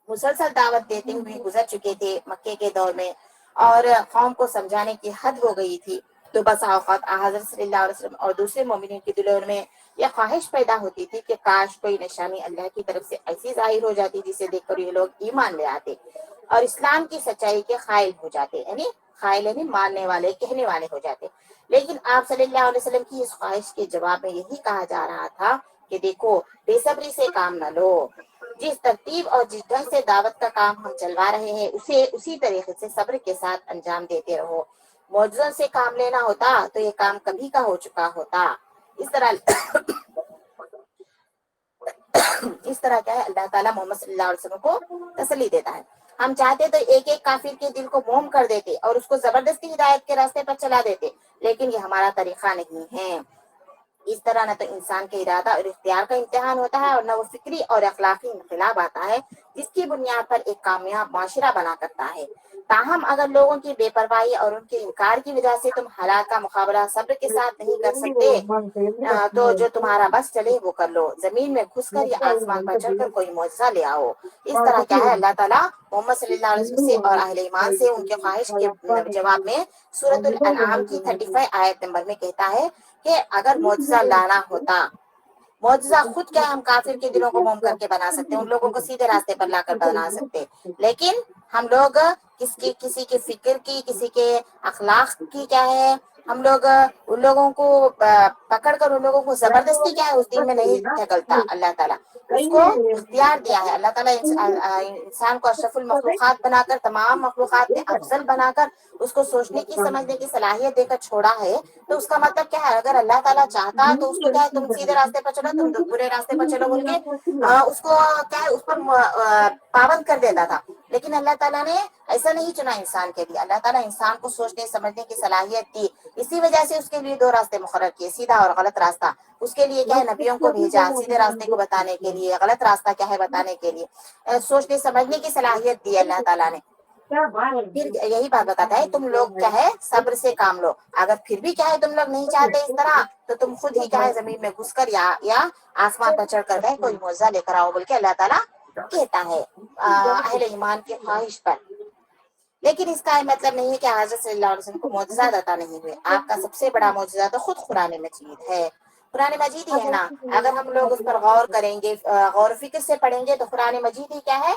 مسلسل دعوت دیتے ہوئے گزر چکے تھے مکے کے دور میں اور قوم کو سمجھانے کی حد ہو گئی تھی، تو بسا اوقات حضرت صلی اللہ علیہ وسلم اور دوسرے مومنین کے دلوں میں یہ خواہش پیدا ہوتی تھی کہ کاش کوئی نشانی اللہ کی طرف سے ایسی ظاہر ہو جاتی جسے دیکھ کر یہ لوگ ایمان لے آتے اور اسلام کی سچائی کے قائل ہو جاتے، یعنی ماننے والے کہنے والے ہو جاتے۔ لیکن آپ صلی اللہ علیہ وسلم کی اس خواہش کے جواب میں یہی کہا جا رہا تھا کہ دیکھو بے صبری سے کام نہ لو، جس ترتیب اور جس ڈھنگ سے دعوت کا کام ہم چلوا رہے ہیں اسے اسی طریقے سے صبر کے ساتھ انجام دیتے رہو۔ معجزوں سے کام لینا ہوتا تو یہ کام کبھی کا ہو چکا ہوتا۔ اس طرح کیا ہے اللہ تعالیٰ محمد صلی اللہ علیہ وسلم کو تسلی دیتا ہے۔ ہم چاہتے تو ایک ایک کافر کے دل کو موم کر دیتے اور اس کو زبردستی ہدایت کے راستے پر چلا دیتے، لیکن یہ ہمارا طریقہ نہیں ہے۔ اس طرح نہ تو انسان کے ارادہ اور اختیار کا امتحان ہوتا ہے اور نہ وہ فکری اور اخلاقی انقلاب آتا ہے جس کی بنیاد پر ایک کامیاب معاشرہ بنا کرتا ہے۔ تاہم اگر لوگوں کی بے پرواہی اور ان کے انکار کی وجہ سے تم حالات کا مقابلہ صبر کے ساتھ نہیں کر سکتے تو جو تمہارا بس چلے وہ کر لو، زمین میں گھس کر یا آسمان پر چڑھ کر کوئی معجزہ لے آؤ۔ اس طرح کیا ہے اللہ تعالیٰ محمد صلی اللہ علیہ وسلم سے اور اہل ایمان سے ان کے خواہش کے جواب میں سورۃ الانعام کی 35 آیت نمبر میں کہتا ہے کہ اگر معجزہ لانا ہوتا، معجزہ خود کیا ہم کافر کے دلوں کو موم کر کے بنا سکتے، ان لوگوں کو سیدھے راستے پر لا کر بنا سکتے، لیکن ہم لوگ کسی کی فکر کی، کسی کے اخلاق کی کیا ہے، ہم لوگ ان لوگوں کو پکڑ کر ان لوگوں کو زبردستی کیا ہے اس دین میں نہیں دھکلتا۔ اللہ تعالیٰ اس کو اختیار دیا ہے، اللہ تعالیٰ انسان کو اشرف المخلوقات بنا کر، تمام مخلوقات میں افضل بنا کر اس کو سوچنے کی سمجھنے کی صلاحیت دے کر چھوڑا ہے، تو اس کا مطلب کیا ہے، اگر اللہ تعالیٰ چاہتا تو اس کو کیا ہے تم سیدھے راستے پر چلو، تم برے راستے پر چلو بول کے اس کو کیا ہے اس پر پابند کر دیتا تھا، لیکن اللہ تعالیٰ نے ایسا نہیں چنا انسان کے لیے، اللہ تعالیٰ انسان کو سوچنے سمجھنے کی صلاحیت دی، اسی وجہ سے اس کے لیے 2 راستے مقرر کیے، سیدھا اور غلط راستہ، اس کے لیے کیا ہے نبیوں کو بھیجا سیدھے راستے کو بتانے کے لیے، غلط راستہ کیا ہے بتانے کے لیے، سوچنے سمجھنے کی صلاحیت دی اللہ تعالیٰ نے۔ پھر یہی بات بتاتا ہے تم لوگ کیا ہے صبر سے کام لو، اگر پھر بھی کیا ہے تم لوگ نہیں چاہتے اس طرح تو تم خود ہی کیا ہے زمین میں گھس کر یا آسمان پر چڑھ کر گئے کوئی معجزہ لے کر آؤ بول کے اللہ تعالیٰ کہتا ہے اہل ایمان کی خواہش پر۔ لیکن اس کا مطلب نہیں ہے کہ حضرت صلی اللہ علیہ وسلم کو معجزات عطا نہیں ہوئے، آپ کا سب سے بڑا معجزہ تو خود قرآن مجید ہے، قرآن مجید ہی ہے نا، اگر ہم لوگ اس پر غور کریں گے، غور و فکر سے پڑھیں گے تو قرآن مجید ہی کیا ہے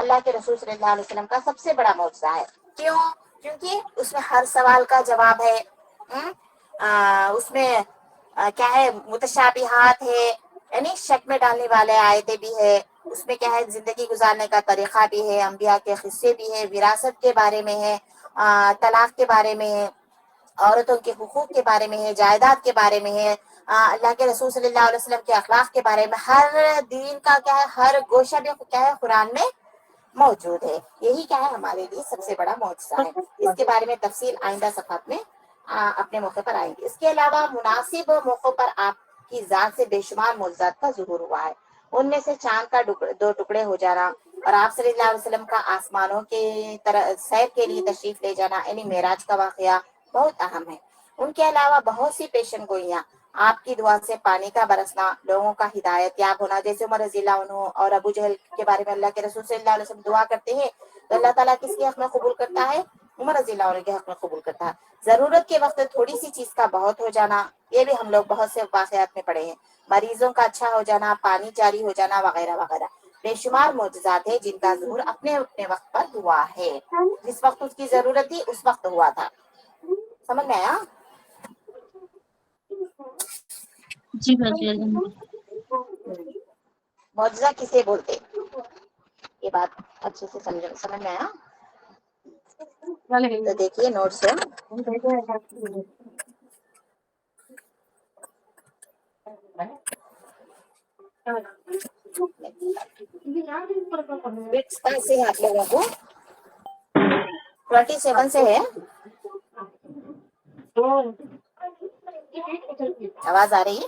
اللہ کے رسول صلی اللہ علیہ وسلم کا سب سے بڑا معجزہ ہے۔ کیوں؟ کیونکہ اس میں ہر سوال کا جواب ہے، اس میں کیا ہے متشابہات ہے، یعنی شک میں ڈالنے والے آیتیں بھی ہے، اس میں کیا ہے زندگی گزارنے کا طریقہ بھی ہے، انبیاء کے قصے بھی ہے، وراثت کے بارے میں ہے، طلاق کے بارے میں ہے، عورتوں کے حقوق کے بارے میں ہے، جائیداد کے بارے میں ہے، اللہ کے رسول صلی اللہ علیہ وسلم کے اخلاق کے بارے میں، ہر دین کا کیا ہے ہر گوشہ بھی کیا ہے قرآن میں موجود ہے۔ یہی کیا ہے ہمارے لیے سب سے بڑا معجزہ ہے، اس کے بارے میں تفصیل آئندہ صفحات میں اپنے موقع پر آئیں گے۔ اس کے علاوہ مناسب موقعوں پر آپ کی ذات سے بے شمار معجزات کا ظہور ہوا ہے، ان میں سے چاند کا 2 ٹکڑے ہو جانا اور آپ صلی اللہ علیہ وسلم کا آسمانوں کے سیر کے لیے تشریف لے جانا یعنی معراج کا واقعہ بہت اہم ہے۔ ان کے علاوہ بہت سی پیشن گوئیاں، آپ کی دعا سے پانی کا برسنا، لوگوں کا ہدایت یاب ہونا، جیسے عمر رضی اللہ عنہ اور ابو جہل کے بارے میں اللہ کے رسول صلی اللہ علیہ وسلم دعا کرتے ہیں تو اللہ تعالیٰ کس کے حق میں قبول کرتا ہے؟ عمر رضی اللہ عنہ کے حق میں قبول کرتا ہے۔ ضرورت کے وقت تھوڑی سی چیز کا بہت ہو جانا، یہ بھی ہم لوگ بہت سے واقعات میں پڑھے ہیں، مریضوں کا اچھا ہو جانا، پانی جاری ہو جانا وغیرہ وغیرہ، بے شمار معجزات ہیں جن کا ظہور اپنے اپنے وقت پر ہوا ہے، جس وقت اس کی ضرورت تھی اس وقت ہوا تھا۔ سمجھ میں آیا؟ جی باجی الحمد معجزہ کسے بولتے؟ یہ بات اچھے سے سمجھ میں آیا؟ تو دیکھیے نوٹ سے بٹس کا سے ہے آپ لوگوں کو 27 سے ہے، آواز آ رہی ہے؟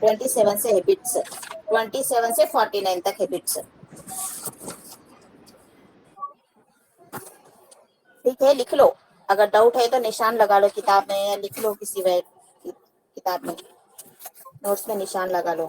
27 سے ہے بٹس، 27 سے 49 تک ہے بٹس، ٹھیک ہے؟ لکھ لو، اگر ڈاؤٹ ہے تو نشان لگا لو کتاب میں، یا لکھ لو کسی کتاب میں، نوٹس میں نشان لگا لو۔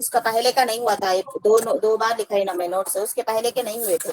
اس کا پہلے کا نہیں ہوا تھا، 2 بار لکھا ہے نا میں نوٹ سے، اس کے پہلے کے نہیں ہوئے تھے۔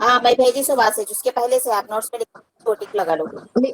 ہاں میں بھیجی سو بات سے، جس کے پہلے سے آپ نوٹس میں ٹک لگا لو۔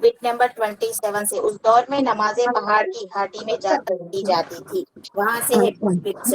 بٹ نمبر 27 سے، اس دور میں نمازیں پہاڑ کی گھاٹی میں جا کر کی جاتی تھی، وہاں سے ہے بٹس۔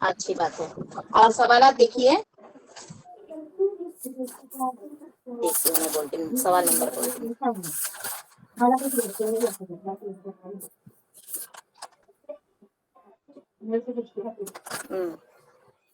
اچھی بات ہے، اور سوالات دیکھیے، دیکھیے میں بولتی ہوں سوال نمبر بولتی ہوں۔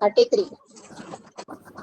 33,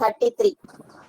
33।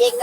1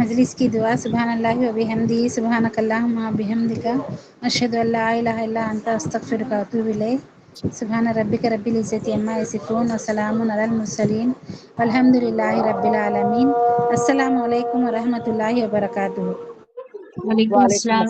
مجلس کی دعا سبحان اللہ و بحمدی سبحانک اللہم و بحمدک اشہد ان لا الہ الا انت استغفرک و اتوب الیک سبحان ربک رب العزت عما یصفون و سلام علی المرسلین والحمد للہ رب العالمین. السلام علیکم و رحمۃ اللہ وبرکاتہ. وعلیکم السلام.